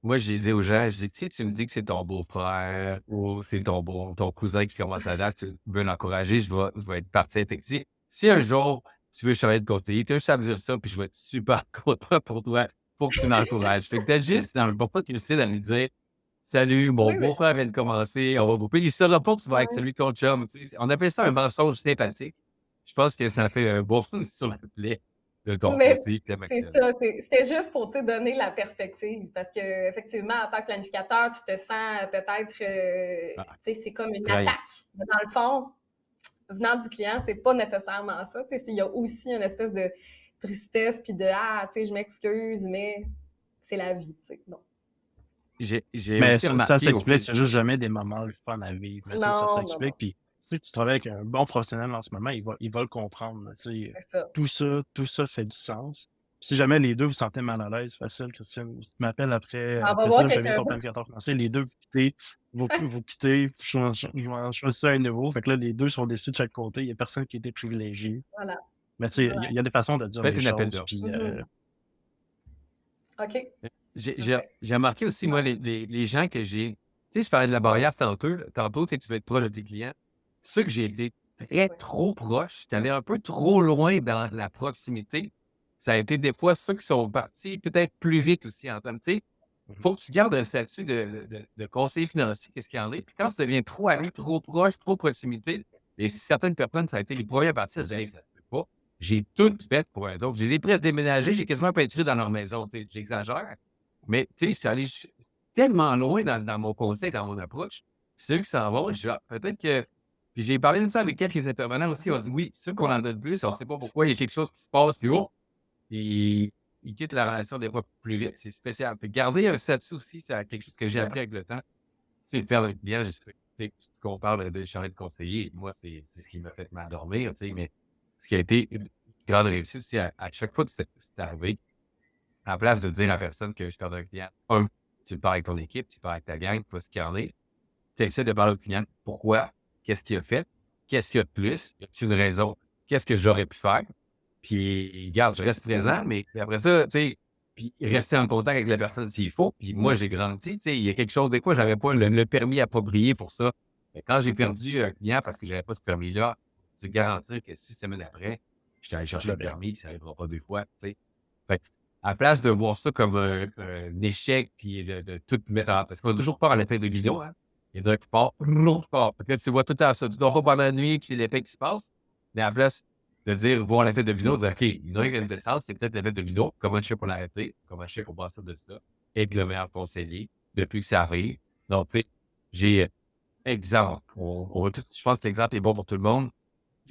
Moi, j'ai dit aux gens, je dis, tu sais, tu me dis que c'est ton beau-frère ou c'est ton cousin qui commence à date, tu veux l'encourager, je vais être parfait. Fait que si un jour tu veux changer de côté, tu as juste à me dire ça, puis je vais être super content pour toi, pour que tu l'encourages. Fait que t'as juste dans le bon pas qu'il décide à lui dire, salut, mon Oui, mais, beau-frère vient de commencer, on va vous payer. Il saura pas que tu vas être ouais. celui de ton chum. Tu sais. On appelle ça un mensonge sympathique. Je pense que ça fait un bon sur la plaie de ton Mais côté, Clem c'est Axel. ça, c'était juste pour donner la perspective. Parce que effectivement, en tant que planificateur, tu te sens peut-être, Ah, c'est comme une trahi. attaque. Mais dans le fond, venant du client, c'est pas nécessairement ça. Il y a aussi une espèce de tristesse, puis de je m'excuse, mais c'est la vie. Bon. J'ai Mais aussi ça remarqué au s'explique, fil. c'est juste jamais des moments le fun à vivre. Mais, tu sais, ça Non, non, s'explique. non. Puis, tu sais, tu travailles avec un bon professionnel en ce moment, il va le comprendre. Là, tu sais. C'est ça. Tout ça fait du sens. Si jamais les deux vous sentez mal à l'aise, facile, Christine, tu m'appelles après, On va après voir ça, je deviens quelqu'un ton d'autre. planificateur financier. Les deux, vous quittez, je choisis un nouveau. Fait que là, les deux sont décidés de chaque côté. Il n'y a personne qui a été privilégié. Voilà. Mais tu sais, Voilà. il y a des façons de dire Faites les une appel choses. d'offres. Puis, Mhm. OK. Parfait. j'ai remarqué aussi, moi, les gens que j'ai. Tu sais, je parlais de la barrière tantôt, tu sais, tu veux être proche de tes clients. Ceux que j'ai été Ouais. trop proche, tu allé un peu trop loin dans la proximité. Ça a été des fois ceux qui sont partis peut-être plus vite aussi en termes. Tu sais, il faut que tu gardes un statut de conseiller financier, qu'est-ce qu'il y en est. Puis quand ça devient trop aller, trop proche, trop proximité, et si certaines personnes, ça a été les premiers à partir, je dis, hey, ça se peut pas. J'ai tout fait pour eux autres. Je les ai pris à déménager, j'ai quasiment peinturé dans leur maison. Tu sais, j'exagère. Mais tu sais, je suis allé tellement loin dans mon conseil, dans mon approche. Ceux qui s'en vont, je dis, ah, peut-être que. Puis j'ai parlé de ça avec quelques intervenants aussi. On dit oui, ceux qu'on en donne plus, on ne sait pas pourquoi il y a quelque chose qui se passe plus haut. Et ils quittent la relation des fois plus vite. C'est spécial. Puis garder un statut aussi, c'est quelque chose que j'ai appris avec le temps. Tu sais, faire le client, qu'on parle de changer de conseiller, moi, c'est ce qui m'a fait m'endormir, tu sais, mais ce qui a été une grande réussite, c'est à chaque fois que c'est arrivé, en place de dire à la personne que je perds un client, tu parles avec ton équipe, tu parles avec ta gang, tu vois ce qu'il y en est, tu essaies de parler au client, pourquoi, qu'est-ce qu'il a fait, qu'est-ce qu'il y a de plus, y a-t-il une raison, qu'est-ce que j'aurais pu faire, puis regarde, je reste présent, mais après ça, tu sais, puis rester en contact avec la personne s'il faut. Puis moi, j'ai grandi, tu sais, il y a quelque chose, des fois, j'avais pas le permis approprié pour ça. Mais quand j'ai perdu un client parce que j'avais pas ce permis-là, je peux te garantir que 6 semaines après, j'étais allé chercher le permis, ça n'arrivera pas 2 fois, tu sais. Fait que, à la place de voir ça comme un échec, puis de tout mettre en... Parce qu'on a toujours peur à l'effet de vidéo, hein. Il y en a qui partent, l'autre part. Peut-être tu vois tout le temps ça. Tu dors pas pendant la nuit, puis c'est l'effet qui se passe. Mais à la place de dire, voir l'effet de vidéo, de dire, OK, il y en a qui viennent de descendre, c'est peut-être l'effet de vidéo. Comment je fais pour l'arrêter? Comment je fais pour passer de ça? Être le meilleur conseiller depuis que ça arrive. Donc, tu sais, j'ai exemple. Je pense que l'exemple est bon pour tout le monde.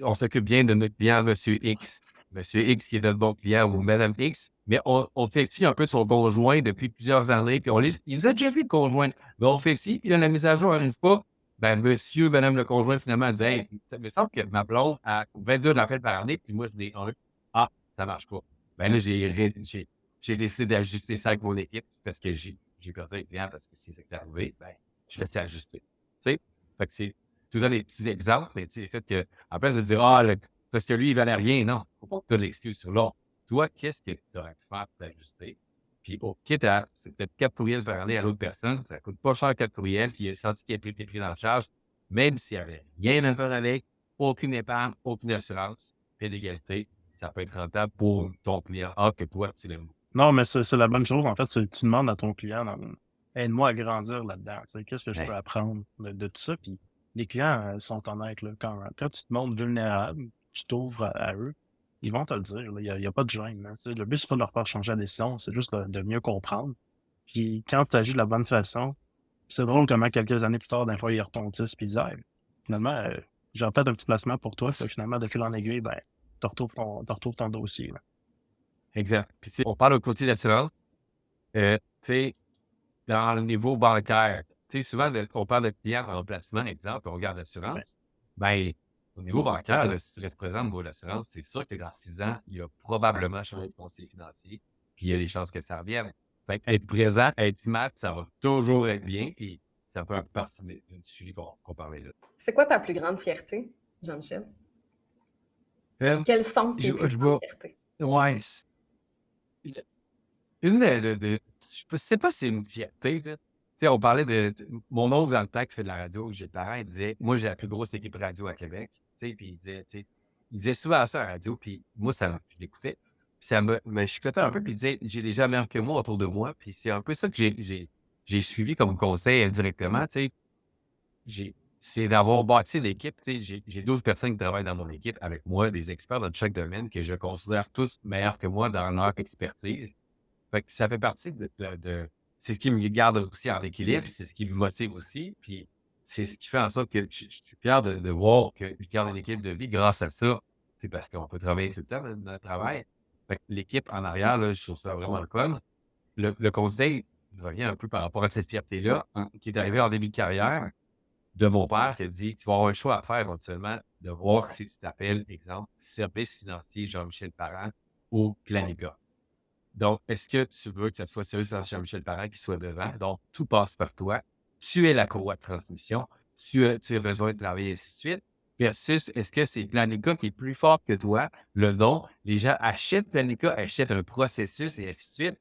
On s'occupe bien de notre client, Monsieur X. Monsieur X qui est notre bon client ou Madame X, mais on fait ci un peu son conjoint depuis plusieurs années, puis il nous a déjà vu le conjoint, mais on fait ci, puis là, la mise à jour n'arrive pas. Ben, monsieur, madame le conjoint, finalement, dit, hey, ça me semble que ma blonde a 22 d'appels par année, puis moi, je n'ai un. Ah, ça marche pas. Ben là, j'ai décidé d'ajuster ça avec mon équipe parce que j'ai perdu un client parce que c'est ça qui est arrivé. Ben, je l'ai ajuster. Tu sais? Fait que c'est tout dans des petits exemples, mais tu sais, le fait que, en place de dire, parce que lui, il valait rien, non. Faut pas que tu aies l'excuse sur l'autre. Toi, qu'est-ce que tu aurais pu faire pour t'ajuster? Puis, quitte à, c'est peut-être 4 courriels pour aller à l'autre personne, ça coûte pas cher 4 courriels, puis il a senti qu'il a été pris dans la charge, même s'il n'y avait rien à faire avec, aucune épargne, aucune assurance, puis d'égalité, ça peut être rentable pour ton client. Que toi, tu l'aimes. Non, mais c'est la bonne chose. En fait, tu demandes à ton client, aide-moi à grandir là-dedans. Tu sais, qu'est-ce que je peux apprendre de tout ça? Puis les clients sont honnêtes. Là, quand tu te montres vulnérable, tu t'ouvres à eux, ils vont te le dire. Il n'y a pas de gêne. Là, tu sais. Le but, c'est pas de leur faire changer la décision, c'est juste de mieux comprendre. Puis quand tu agis de la bonne façon, c'est drôle comment quelques années plus tard, d'un fois, ils retontissent puis ils disent hey, finalement, j'ai peut-être un petit placement pour toi. Fait que finalement, de fil en aiguille, ben, tu retrouves ton dossier. Là. Exact. Puis, tu sais, on parle au côté d'assurance. Tu sais, dans le niveau bancaire, tu sais, souvent, on parle de clients en remplacement, exemple, on regarde l'assurance. Ben, au niveau bancaire, là, si tu restes présent au niveau de l'assurance, c'est sûr que dans 6 ans, il y a probablement changé de conseiller financier, puis il y a des chances que ça revienne. Fait être présent, être image, ça va toujours être bien, puis ça peut faire partie du suivi qu'on parlait là. C'est quoi ta plus grande fierté, Jean-Michel? Euh, Quelles sont tes je plus je grandes vais. fiertés? Ouais. Une je sais pas si c'est une fierté, là. Tu sais, on parlait mon oncle dans le temps qui fait de la radio, j'ai le parent, il disait, moi, j'ai la plus grosse équipe radio à Québec. Tu sais, puis il disait, tu sais, il disait souvent ça à la radio, puis moi, je l'écoutais. Puis ça me chicotait un peu, puis il disait, j'ai des gens meilleurs que moi autour de moi, puis c'est un peu ça que j'ai suivi comme conseil indirectement, tu sais. C'est d'avoir bâti l'équipe. Tu sais, j'ai 12 personnes qui travaillent dans mon équipe avec moi, des experts dans chaque domaine que je considère tous meilleurs que moi dans leur expertise. Fait que ça fait partie c'est ce qui me garde aussi en équilibre, c'est ce qui me motive aussi, puis c'est ce qui fait en sorte que je suis fier de voir que je garde une équipe de vie grâce à ça. C'est parce qu'on peut travailler tout le temps dans notre travail. Fait que l'équipe en arrière, là, je trouve ça vraiment le fun. Le conseil revient un peu par rapport à cette fierté-là, qui est arrivé en début de carrière de mon père qui a dit, tu vas avoir un choix à faire éventuellement de voir si tu t'appelles, exemple, Service financier Jean-Michel Parent ou Planiga. Donc, est-ce que tu veux que ce soit Service financier Jean-Michel Parent qui soit devant? Donc, tout passe par toi. Tu es la courroie de transmission. Tu as besoin de travailler, ainsi de suite. Versus, est-ce que c'est Planiga qui est plus fort que toi? Le nom, les gens achètent Planiga, achètent un processus et ainsi de suite.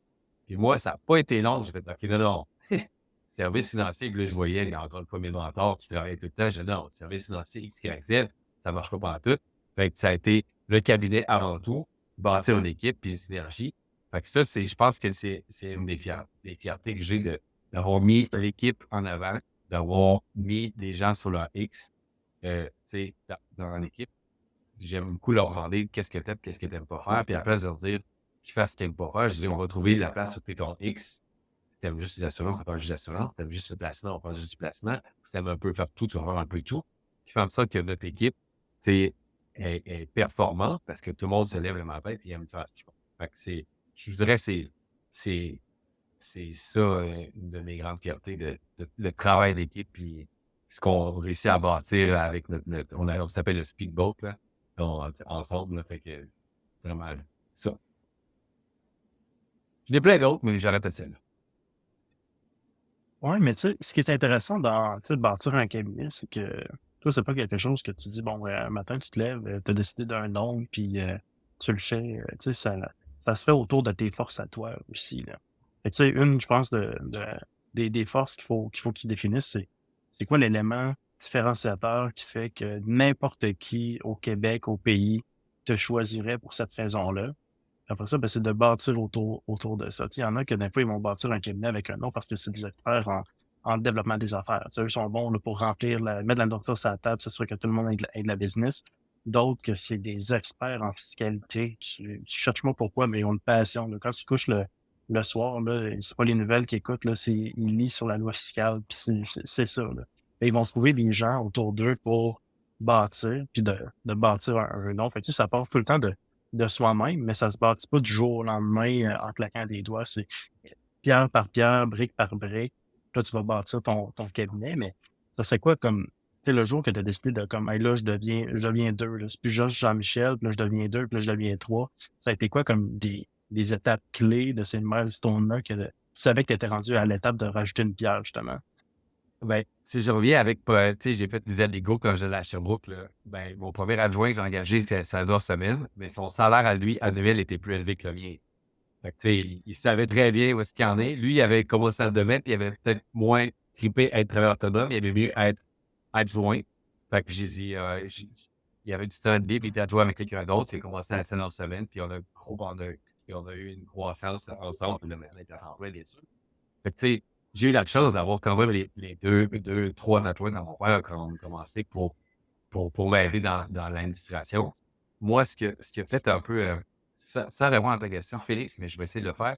Puis moi, ça n'a pas été long. J'ai fait, OK, non. Service financier, que là, je voyais, il y a encore une fois mes mentors qui travaillaient tout le temps. J'ai dit, non, service financier, X, Y, Z, ça ne marche pas partout. Fait que ça a été le cabinet avant tout, bâtir une équipe puis une synergie. Fait que ça, je pense que c'est une des fiertés que j'ai d'avoir mis l'équipe en avant, d'avoir mis des gens sur leur X, dans l'équipe. J'aime beaucoup leur demander qu'est-ce que t'aimes, qu'est-ce que t'aimes pas faire, puis après, de leur dire qu'ils fassent ce qu'ils n'aiment pas faire. Je dis, on va trouver la place où tu es ton X. Si t'aimes juste les assurances, on va faire juste l'assurance. Si t'aimes juste le placement, on va faire juste du placement. Si t'aimes un peu faire tout, tu vas faire un peu tout. Qui fait en sorte que notre équipe, est performante parce que tout le monde se lève le matin et aime faire ce qu'ils font. Fait que je vous dirais, c'est ça, une de mes grandes fiertés, le travail d'équipe puis ce qu'on réussit à bâtir avec on s'appelle le speedboat, là, ensemble, là, fait que vraiment ça. J'en ai plein d'autres, mais j'arrête à celle-là. Ouais, mais tu sais, ce qui est intéressant dans, tu sais, bâtir un cabinet, c'est que toi, c'est pas quelque chose que tu dis, bon, un matin, tu te lèves, tu as décidé d'un nom, puis tu le fais, tu sais, ça se fait autour de tes forces à toi aussi, là. Fait que, tu sais, je pense, des forces qu'il faut qu'ils définissent, c'est quoi l'élément différenciateur qui fait que n'importe qui au Québec, au pays, te choisirait pour cette raison-là. Après ça, ben, c'est de bâtir autour de ça. Tu sais, il y en a que des fois, ils vont bâtir un cabinet avec un nom parce que c'est des experts en développement des affaires. Tu sais, eux sont bons là, pour mettre de la nourriture sur la table, s'assurer que tout le monde ait de la business. D'autres que c'est des experts en fiscalité. Tu cherches moi pourquoi, mais ils ont une passion, là. Quand tu te couches le soir, là, c'est pas les nouvelles qu'ils écoutent, là, ils lisent sur la loi fiscale, puis c'est ça, là. Et ils vont trouver des gens autour d'eux pour bâtir, puis de bâtir un nom. Fait que, tu sais, ça part tout le temps de soi-même, mais ça se bâtit pas du jour au lendemain en claquant des doigts. C'est pierre par pierre, brique par brique. Là, tu vas bâtir ton cabinet, mais ça serait quoi comme, tu sais, le jour que tu as décidé de comme, hey, là, je deviens deux, là. C'est plus juste Jean-Michel, puis là, je deviens deux, puis là, je deviens trois. Ça a été quoi comme des étapes clés de ces milestones-là que tu savais que tu étais rendu à l'étape de rajouter une pierre, justement? Ben, si je reviens avec, tu sais, j'ai fait des allégos quand j'allais à Sherbrooke, là. Ben, mon premier adjoint que j'ai engagé fait 16 heures semaine, mais son salaire à lui, annuel, était plus élevé que le mien. Fait que, tu sais, il savait très bien où est-ce qu'il en est. Lui, il avait commencé à le domaine, puis il avait peut-être moins trippé être travailleur autonome, il avait mieux être adjoint. Fait que j'ai dit, il y avait du temps de libre, il était adjoint avec quelqu'un d'autre, il a commencé à 16 heures semaine, puis on a eu une croissance ensemble, puis le même était rentré, bien sûr. Fait que, tu sais, j'ai eu la chance d'avoir quand même les deux, trois adjoints dans mon père quand on a commencé pour m'aider dans l'administration. Moi, ce qui a fait un peu, sans répondre à ta question, Félix, mais je vais essayer de le faire,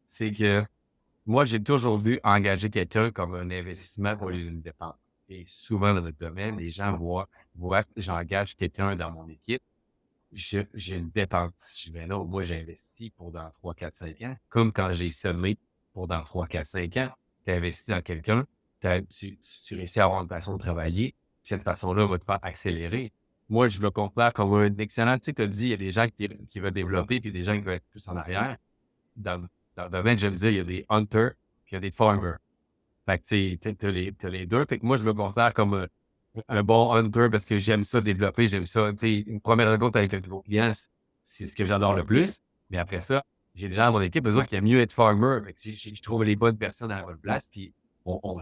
c'est que moi, j'ai toujours vu engager quelqu'un comme un investissement pour une dépense. Et souvent dans notre domaine, les gens voient que j'engage quelqu'un dans mon équipe, j'ai une dépense. Je dis, ben non, moi, j'ai investi pour dans 3, 4, 5 ans. Comme quand j'ai semé pour dans 3, 4, 5 ans, tu as investi dans quelqu'un, tu réussis à avoir une façon de travailler. Cette façon-là va te faire accélérer. Moi, je me considère comme un excellent. Tu sais, tu as dit, il y a des gens qui veulent développer, puis des gens qui veulent être plus en arrière. Dans le domaine, j'aime dire, il y a des hunters, puis il y a des farmers. Fait que, tu sais, t'as les deux. Fait que moi, je me considère comme un bon hunter parce que j'aime ça développer, j'aime ça. Tu sais, une première rencontre avec un nouveau client, c'est ce que j'adore le plus. Mais après ça, j'ai des gens dans mon équipe, eux autres, qui aiment mieux être farmer. Fait que je trouve les bonnes personnes à la bonne place, puis on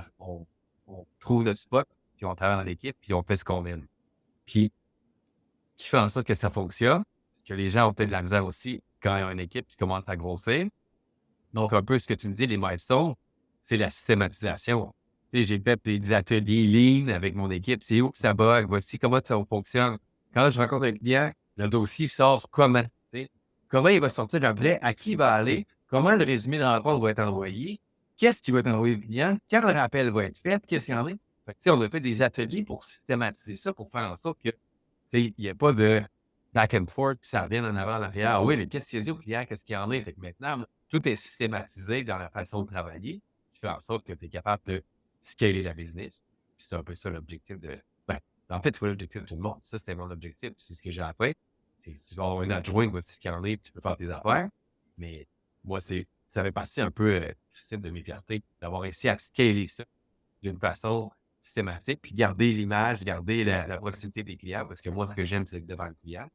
trouve notre spot, puis on travaille dans l'équipe, puis on fait ce qu'on aime. Puis, qui fait en sorte que ça fonctionne, c'est que les gens ont peut-être de la misère aussi quand ils ont une équipe qui commence à grossir. Donc, un peu ce que tu me dis, les milestones, c'est la systématisation. Tu sais, j'ai fait des ateliers lean avec mon équipe. C'est où que ça bug? Voici comment ça fonctionne. Quand je rencontre un client, le dossier sort comment? Tu sais, comment il va sortir d'un prêt? À qui il va aller? Comment le résumé de la rencontre va être envoyé? Qu'est-ce qui va être envoyé au client? Quel rappel va être fait? Qu'est-ce qu'il y en a? Fait que, tu sais, on a fait des ateliers pour systématiser ça, pour faire en sorte que, tu sais, il n'y ait pas de back and forth, puis ça revienne en avant, en arrière. Ah oui, mais qu'est-ce qu'il y a dit au client? Qu'est-ce qu'il y en a? Fait que maintenant, tout est systématisé dans la façon de travailler, qui fait en sorte que tu es capable de scaler la business. Puis c'est un peu ça l'objectif en fait, c'est pas l'objectif de tout le monde. Ça, c'était mon objectif. C'est ce que j'ai appris. C'est tu vas avoir un adjoint, voici ce qu'il y en a, puis tu peux faire tes affaires. Mais moi, ça fait partie un peu, de mes fiertés, d'avoir réussi à scaler ça d'une façon systématique, puis garder l'image, garder la proximité des clients, parce que moi, ce que j'aime, c'est être devant le client.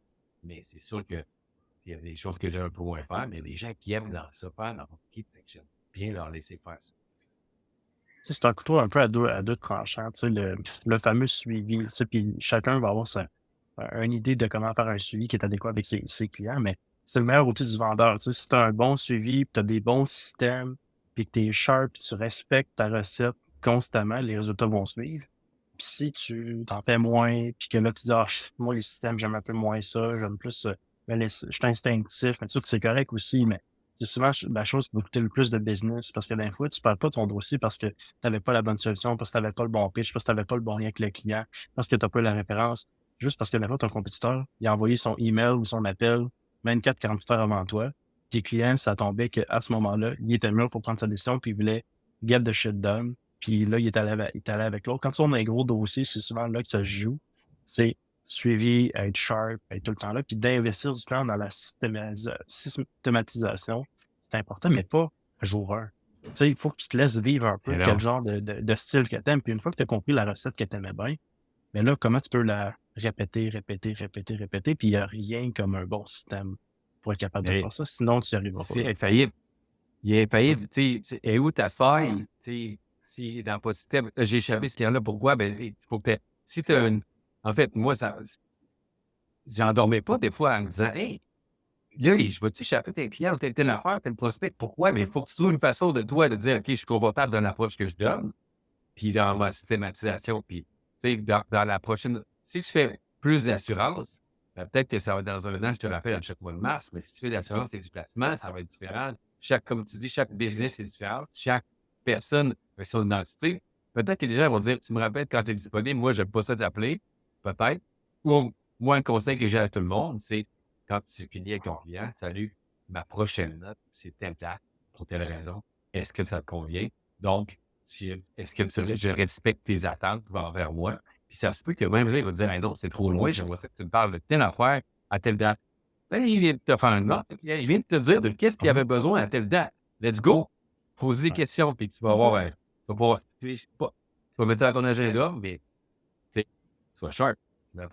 Mais c'est sûr que Il y a des choses que j'aime un peu moins faire, mais il y a des gens qui aiment dans ça faire dans mon équipe, fait que j'aime bien leur laisser faire ça. C'est un couteau un peu à deux tranchants, tu sais, le fameux suivi, tu sais, puis chacun va avoir une idée de comment faire un suivi qui est adéquat avec ses clients, mais c'est le meilleur outil du vendeur, tu sais, si tu as un bon suivi, puis tu as des bons systèmes, puis que tu es sharp, puis tu respectes ta recette constamment, les résultats vont suivre. Puis si tu t'en fais moins, puis que là, tu dis, ah, moi, les systèmes, j'aime un peu moins ça, j'aime plus, je suis instinctif, mais tu sais que c'est correct aussi, mais c'est souvent la chose qui va coûter le plus de business, parce que des fois, tu ne parles pas de ton dossier parce que tu n'avais pas la bonne solution, parce que tu n'avais pas le bon pitch, parce que tu n'avais pas le bon lien avec le client, parce que tu n'as pas la référence, juste parce que des fois, ton compétiteur, il a envoyé son email ou son appel 24-48 heures avant toi. Tes clients, ça tombait qu'à ce moment-là, il était mûr pour prendre sa décision, puis il voulait get the shit done. Puis là, il est allé avec l'autre. Quand on a un gros dossier, c'est souvent là que ça se joue. C'est suivi, être sharp, être tout le temps là, puis d'investir du temps dans la systématisation. C'est important, mais pas jour 1. Tu sais, il faut que tu te laisses vivre un peu Mais quel non. genre de style que t'aimes. Puis une fois que tu as compris la recette que t'aimais bien, mais là, comment tu peux la répéter, puis il n'y a rien comme un bon système pour être capable de Mais faire ça. Sinon, tu n'y arriveras pas. c'est infaillible. Il est infaillible. Tu sais, et où ta faille? Tu sais, si dans pas de système, j'ai échappé ce qu'il y en a, pourquoi? Ben, il faut que si tu as une. En fait, moi, j'en dormais pas des fois en me disant, hey, là, je vais-tu échapper tes clients, telle affaire, tel prospect? Pourquoi? Mais il faut que tu trouves une façon de toi de dire, OK, je suis confortable dans l'approche que je donne, puis dans ma systématisation, puis, tu sais, dans la prochaine. Si tu fais plus d'assurance, ben, peut-être que ça va être dans un an, je te rappelle, à chaque mois de mars, mais si tu fais de l'assurance et du placement, ça va être différent. Comme tu dis, chaque business est différent. Chaque personne a son identité. Peut-être que les gens vont dire, tu me rappelles quand tu es disponible, moi, je n'aime pas ça t'appeler. Peut-être. Ou moi, le conseil que j'ai à tout le monde, c'est quand tu finis avec ton client, salut, ma prochaine note, c'est telle date, pour telle raison. Est-ce que ça te convient? Donc, est-ce que je respecte tes attentes envers moi? Puis ça se peut que même là, il va te dire, hey, non, c'est trop loin, j'aimerais ça que tu me parles de telle affaire à telle date. Ben, il vient de te faire une note, il vient de te dire de qu'est-ce qu'il avait besoin à telle date. Let's go! Pose des questions, puis tu vas voir, tu vas mettre ça dans ton agenda, mais tu sais, sois sharp.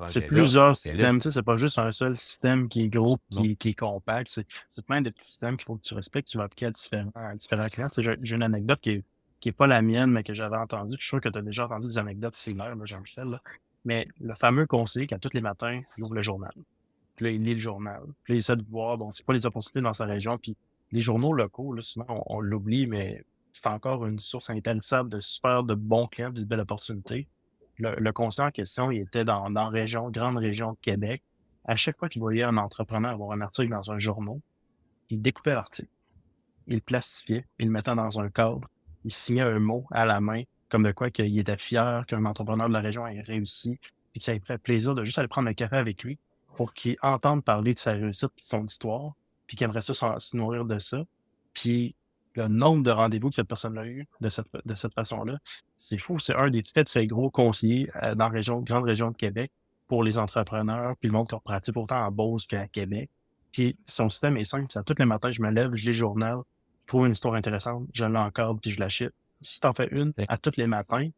C'est plusieurs systèmes, tu sais, c'est pas juste un seul système qui est gros, qui est compact. C'est plein de petits systèmes qu'il faut que tu respectes, tu vas appliquer à différents clients. Tu sais, j'ai une anecdote qui est pas la mienne, mais que j'avais entendue. Je suis sûr que tu as déjà entendu des anecdotes similaires, moi, Jean-Michel, là. Mais le fameux conseiller qui, à tous les matins, il ouvre le journal. Puis là, il lit le journal. Puis là, il essaie de voir, bon, c'est quoi les opportunités dans sa région. Puis les journaux locaux, là, souvent, on l'oublie, mais c'est encore une source intarissable de bons clients, de belles opportunités. Le conseiller en question, il était dans grande région de Québec. À chaque fois qu'il voyait un entrepreneur avoir un article dans un journal, il découpait l'article, il le plastifiait, il le mettait dans un cadre, il signait un mot à la main, comme de quoi qu'il était fier qu'un entrepreneur de la région ait réussi, puis que ça lui ferait plaisir de juste aller prendre un café avec lui pour qu'il entende parler de sa réussite et de son histoire, puis qu'il aimerait ça se nourrir de ça. Puis le nombre de rendez-vous que cette personne a eu de cette façon-là, c'est fou. C'est un des très gros conseillers dans la grande région de Québec pour les entrepreneurs, puis le monde corporatif, autant en Beauce qu'à Québec. Puis son système est simple. C'est à tous les matins, je me lève, je lis le journal, je trouve une histoire intéressante, je l'encadre, puis je l'achète. Si tu en fais une à tous les matins,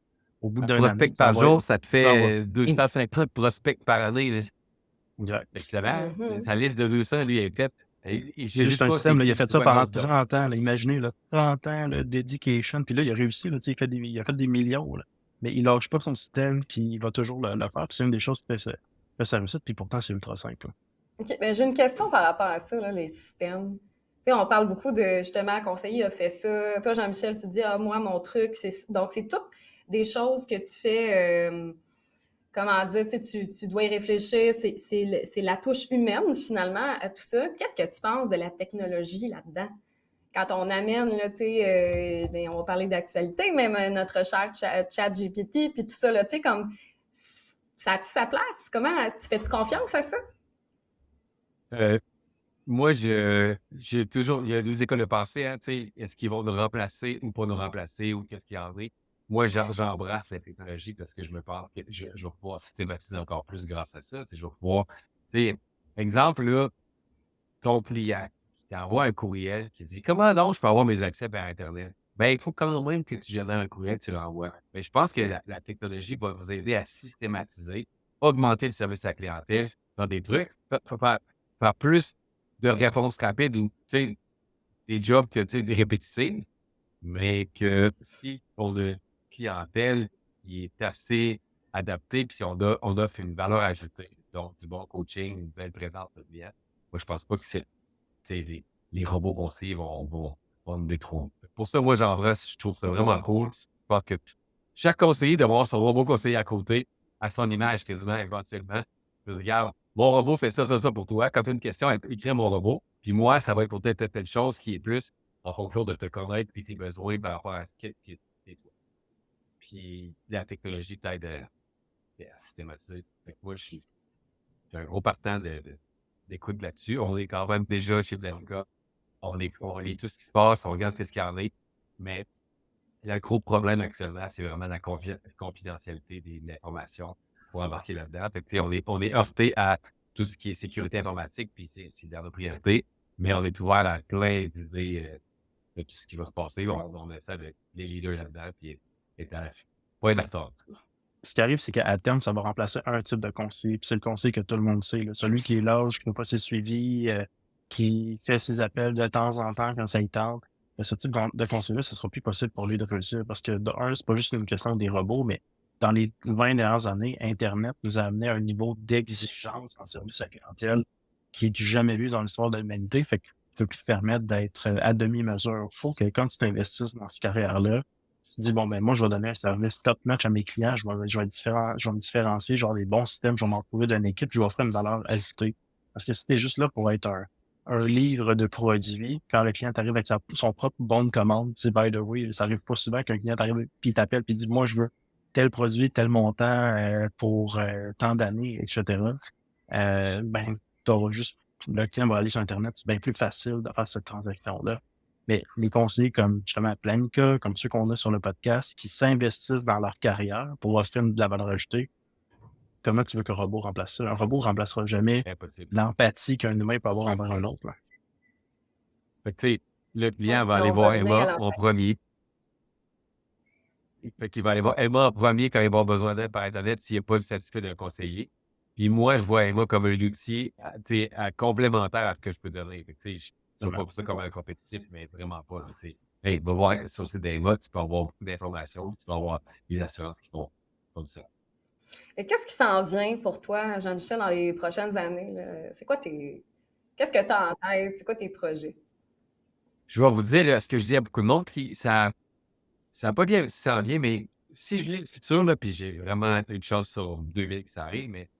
au bout d'un an, prospect par jour, ça te fait 250 prospects par année. Exact. Excellent. Sa liste de 200, lui, est faite. C'est juste un système, là, il a fait ça pendant 30 ans. Là, imaginez, là, 30 ans, là, dedication. Puis là, il a réussi, là, il a fait des millions. Là, mais il lâche pas son système, puis il va toujours le faire. Puis c'est une des choses qui fait sa réussite, puis pourtant, c'est ultra simple. Là. OK, ben, j'ai une question par rapport à ça, là, les systèmes. Tu sais, on parle beaucoup de, justement, un conseiller a fait ça. Toi, Jean-Michel, tu dis, ah, moi, mon truc, c'est... Donc, c'est toutes des choses que tu fais... comment dire, tu dois y réfléchir, c'est la touche humaine, finalement, à tout ça. Qu'est-ce que tu penses de la technologie là-dedans? Quand on amène, là, tu sais, on va parler d'actualité, même notre cher ChatGPT, puis tout ça, là, tu sais, comme, ça a-tu sa place? Comment, fais-tu confiance à ça? Moi, j'ai toujours, il y a deux écoles de pensée, hein, tu sais, est-ce qu'ils vont nous remplacer ou pas nous remplacer ou qu'est-ce qu'il y en a? Moi, j'embrasse la technologie parce que je me pense que je vais pouvoir systématiser encore plus grâce à ça. Tu sais, je vais pouvoir, tu sais, exemple, là, ton client qui t'envoie un courriel qui dit comment donc je peux avoir mes accès par Internet? Ben, il faut quand même que tu génères un courriel, tu l'envoies. Mais je pense que la technologie va vous aider à systématiser, augmenter le service à la clientèle, faire des trucs, faire plus de réponse rapide ou, tu sais, des jobs que, tu sais, répétitifs, mais que si pour le clientèle, il est assez adapté, puis si on offre une valeur ajoutée, donc du bon coaching, une belle présence de client, moi, je pense pas que c'est, tu sais, les robots conseillers vont nous détrôner. Pour ça, moi, je trouve ça vraiment cool. Je pense que chaque conseiller doit avoir son robot conseiller à côté, à son image quasiment, éventuellement. Je dis, regarde, mon robot fait ça pour toi. Quand tu as une question, écris mon robot. Puis moi, ça va être pour telle chose qui est plus en fonction de te connaître et tes besoins par rapport à ce qui est toi. Puis la technologie t'aide à systématiser. Fait que moi, je suis un gros partant d'écoute là-dessus. On est quand même déjà chez Blanca. On lit tout ce qui se passe, on regarde ce qu'il y en a. Mais le gros problème actuellement, c'est vraiment la confidentialité de l'information pour embarquer là-dedans. Fait que, tu sais, on est heurté à tout ce qui est sécurité informatique, puis c'est dans nos priorités, mais on est ouvert à plein d'idées de tout ce qui va se passer. On essaie de les leaders là-dedans, puis être à l'affût. Pas être en retard, en tout cas. Ce qui arrive, c'est qu'à terme, ça va remplacer un type de conseiller, puis c'est le conseiller que tout le monde sait, là. Celui qui est large, qui n'a pas ses suivis, qui fait ses appels de temps en temps quand ça y tente. Ce type de conseiller-là, ce sera plus possible pour lui de réussir parce que, de un, c'est pas juste une question des robots, mais dans les 20 dernières années, Internet nous a amené à un niveau d'exigence en service à la clientèle qui est du jamais vu dans l'histoire de l'humanité. Fait que ça peut plus te permettre d'être à demi-mesure. Il faut que quand tu t'investisses dans cette carrière-là, tu te dis, bon, ben moi, je vais donner un service top-notch à mes clients, je vais me différencier, genre les bons systèmes, je vais m'en trouver d'une équipe, je vais offrir une valeur ajoutée. Parce que si t'es juste là pour être un livre de produits, quand le client arrive avec son propre bon de commande, tu sais, by the way, ça arrive pas souvent qu'un client arrive puis il t'appelle puis il dit, moi, je veux tel produit, tel montant pour tant d'années, etc. Ben, t'auras juste, le client va aller sur Internet, c'est bien plus facile de faire cette transaction-là. Mais les conseillers comme justement Planka, comme ceux qu'on a sur le podcast, qui s'investissent dans leur carrière pour offrir de la valeur ajoutée, comment tu veux qu'un robot remplace ça? Un robot ne remplacera jamais Impossible. l'empathie qu'un humain peut avoir envers un autre, là. Fait que, tu sais, le client Ouais, va puis aller on voir revient à Emma en l'empathie. premier. Fait qu'il va aller voir Emma en premier quand il va avoir besoin d'aide par Internet s'il n'est pas satisfait d'un conseiller. Puis moi, je vois Emma comme un outil tu sais, complémentaire à ce que je peux donner. Fait que, tu sais, je ne vois pas ça comme un compétitif, mais vraiment pas. Là, tu sais. Hey, va voir sur le site d'Emma, tu peux avoir beaucoup d'informations, tu vas avoir les assurances qui font comme ça. Et qu'est-ce qui s'en vient pour toi, Jean-Michel, dans les prochaines années, là? Qu'est-ce que tu as en tête? C'est quoi tes projets? Je vais vous dire là, ce que je dis à beaucoup de monde, puis ça n'a pas bien si ça en vient, mais si je lis le futur, là, puis j'ai vraiment une chance sur 2000 que ça arrive, mais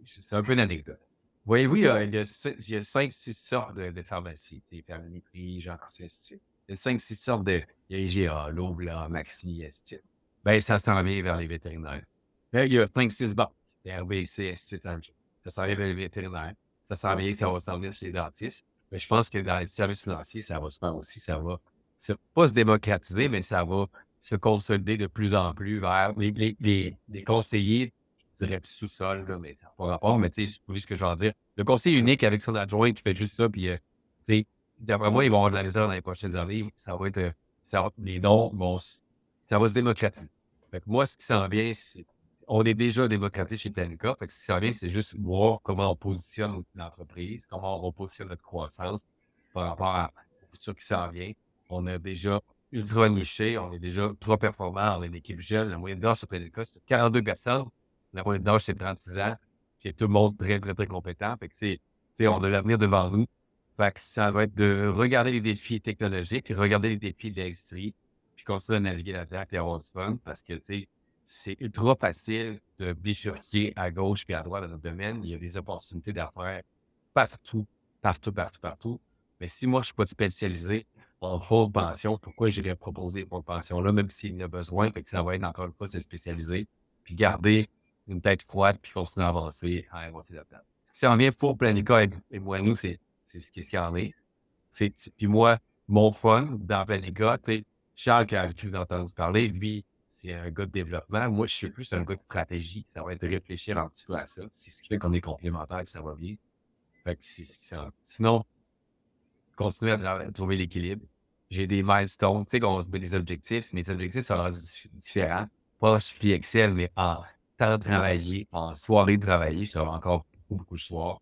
c'est un peu une anecdote. Voyez-vous, il y a 5-6 sortes de pharmacies. Tu sais, Pharmaprix, genre, ainsi de suite. Il y a 5-6 sortes de. Il y a IGA, Loblaw, Maxi, ainsi de suite. Ben, ça s'en vient vers les vétérinaires. Là, il y a 5-6 banques, RBC, ainsi de suite. Ça s'en vient vers les vétérinaires. Ça s'en vient que ça va s'en venir chez les dentistes. Mais je pense que dans les services financiers, ça va se faire aussi. Ça va pas se démocratiser, mais ça va se consolider de plus en plus vers les conseillers, je dirais sous-sol, là, mais ça n'a pas rapport, mais tu sais, c'est ce que je veux en dire. Le conseiller unique avec son adjoint qui fait juste ça, puis, tu sais, d'après moi, ils vont avoir de la misère dans les prochaines années. Ça va être, les noms ça va se démocratiser. Fait que moi, ce qui s'en vient, on est déjà démocratisé chez Planica. Fait que ce qui s'en vient, c'est juste voir comment on positionne l'entreprise, comment on repositionne notre croissance par rapport à tout qui s'en vient. On a déjà ultra niché, on est déjà ultra performant, on est une équipe jeune. La moyenne d'âge sur Planica, c'est 42 personnes. La moyenne d'âge, c'est 36 ans. Puis tout le monde très, très, très compétent. Fait que on a l'avenir devant nous. Fait que ça va être de regarder les défis technologiques, puis regarder les défis de l'industrie, puis continuer à naviguer là-dedans, puis avoir du fun, parce que, tu sais, c'est ultra facile de bifurquer à gauche puis à droite dans notre domaine. Il y a des opportunités d'affaires partout, partout, partout, partout. Mais si moi, je ne suis pas spécialisé en fonds de pension, pourquoi j'irais proposer les fonds de pension-là, même s'il y en a besoin, fait que ça va être encore une fois se spécialiser, puis garder une tête froide, puis continuer à avancer là-dedans. Si on vient pour Planica et moi, nous, c'est ce qu'il y en est. Puis moi, mon fun dans Planica, tu sais, Charles, qui vous avez entendu parler, lui, c'est un gars de développement. Moi, je suis plus un gars de stratégie. Ça va être de réfléchir un petit peu à ça. C'est ce qui fait qu'on est complémentaires et que ça va bien. Fait que sinon, continuer à trouver l'équilibre. J'ai des milestones, tu sais, qu'on se met des objectifs. Mes objectifs sont différents. Pas je Excel, mais en temps de travailler, en soirée de travailler. Je travaille encore beaucoup, beaucoup le soir,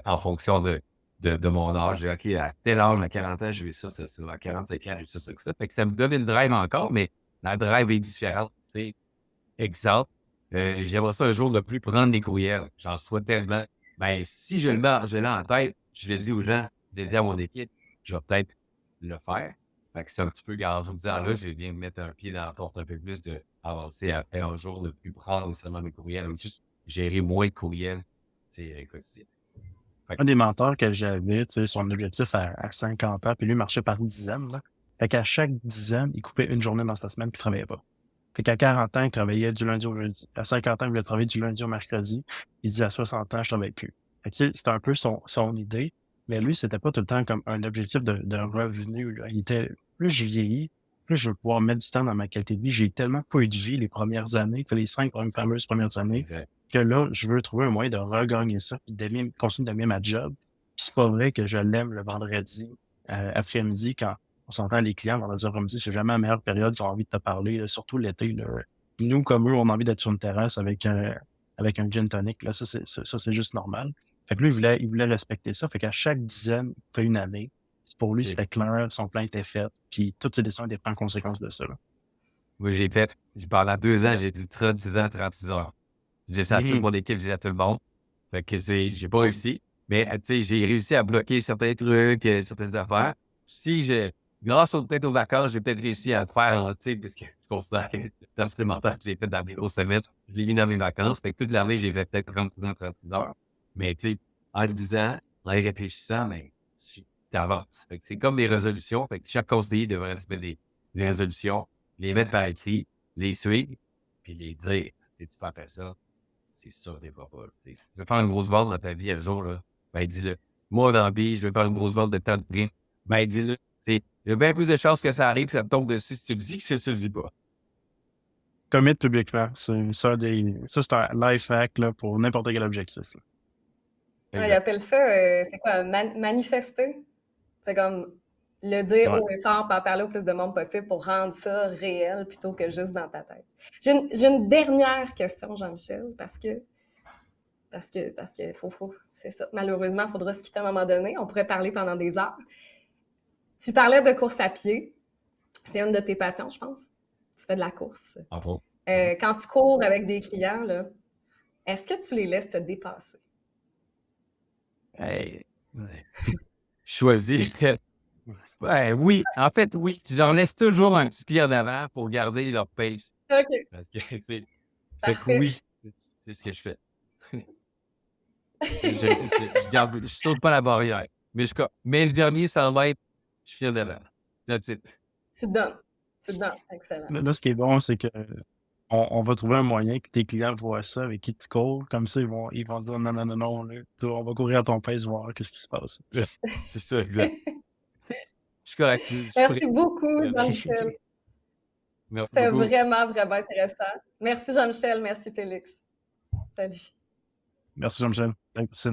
en fonction de de mon âge. Je dis, OK, à tel âge, à 40 ans, j'ai vu ça, à 45 ans, j'ai vu ça, ça, ça. Fait que ça me donne une drive encore, mais la drive est différente. Tu sais. Exemple, j'aimerais ça un jour ne plus prendre les courriels. J'en reçois tellement. Ben, si je l'ai en tête, je le dis aux gens, je le dis à mon équipe, je vais peut-être le faire. Fait que c'est un petit peu, regarde, je vous dis, là, je viens de mettre un pied dans la porte un peu plus d'avancer à faire un jour ne plus prendre nécessairement mes courriels, mais juste gérer moins de courriels, quotidien. Un des mentors que j'avais, tu sais, son objectif à 50 ans, puis lui marchait par dizaines, là. Fait qu'à chaque dizaine, il coupait une journée dans sa semaine, puis il travaillait pas. Fait qu'à 40 ans, il travaillait du lundi au jeudi. À 50 ans, il voulait travailler du lundi au mercredi. Il dit à 60 ans, je travaille plus. Fait que, tu sais, c'était un peu son idée. Mais lui, c'était pas tout le temps comme un objectif de revenu, là. Il était, plus j'ai vieilli, plus je veux pouvoir mettre du temps dans ma qualité de vie. J'ai tellement pas eu de vie les premières années, que les 5 fameuses premières années, Exact. que là, je veux trouver un moyen de regagner ça, puis continuer d'aimer ma job. Puis c'est pas vrai que je l'aime le vendredi après-midi quand on s'entend les clients vendredi après-midi, c'est jamais la meilleure période ils ont envie de te parler, là, surtout l'été. Là. Nous, comme eux, on a envie d'être sur une terrasse avec un gin tonic. Là, ça, c'est juste normal. Fait que lui, il voulait respecter ça. Fait qu'à chaque dizaine, pas une année, pour lui, c'était clair, son plan était fait, puis toutes ses décisions étaient prises en conséquence de ça. Là. Moi, pendant 2 ans, j'ai dit 10 ans, 36 heures. J'ai ça à toute mon équipe, j'ai à tout le monde. Fait que j'ai pas réussi. Mais tu sais, j'ai réussi à bloquer certains trucs, certaines affaires. Grâce peut-être aux vacances, j'ai peut-être réussi à le faire, tu sais, parce que je considère que le temps supplémentaire que j'ai fait dans mes grosses semaines, je l'ai mis dans mes vacances. Fait que toute l'année, j'ai fait peut-être 36 ans, 36 heures. Mais tu sais, en le disant, en y réfléchissant, mais tu avances. Fait que c'est comme des résolutions. Fait que chaque conseiller devrait se mettre des résolutions, les mettre par écrit, les suivre, puis les dire. Tu fais après ça, c'est sûr des fois pas. Si tu veux faire une grosse vente dans ta vie un jour, là, ben dis-le. Moi, dans la vie, je vais faire une grosse vente de temps de prix. Ben dis-le. Il y a bien plus de chances que ça arrive que ça te tombe dessus si tu le dis que si tu le dis pas. Commit publiquement. Ça, c'est un life hack là, pour n'importe quel objectif. Là. Ils appellent ça, c'est quoi, manifester? C'est comme le dire haut et fort, en parler au plus de monde possible pour rendre ça réel plutôt que juste dans ta tête. J'ai une dernière question, Jean-Michel, parce que c'est ça. Malheureusement, il faudra se quitter à un moment donné. On pourrait parler pendant des heures. Tu parlais de course à pied. C'est une de tes passions, je pense. Tu fais de la course. Quand tu cours avec des clients, là, est-ce que tu les laisses te dépasser? Choisis. Oui. En fait, oui. Je leur laisse toujours un petit pied en avant pour garder leur pace. OK. Parce que, tu sais, Parfait. oui, c'est ce que je fais. Je saute pas la barrière. Mais le dernier 100 mètres, je suis devant. That's it. Tu te donnes. Excellent. Là, ce qui est bon, c'est que on va trouver un moyen que tes clients voient ça avec qui tu cours. Comme ça, ils vont dire non, là, on va courir à ton pace, voir qu'est-ce qui se passe. C'est ça, exact. Je suis correct. Merci beaucoup, Jean-Michel. C'était vraiment, vraiment intéressant. Merci, Jean-Michel. Merci, Félix. Salut. Merci, Jean-Michel. Merci.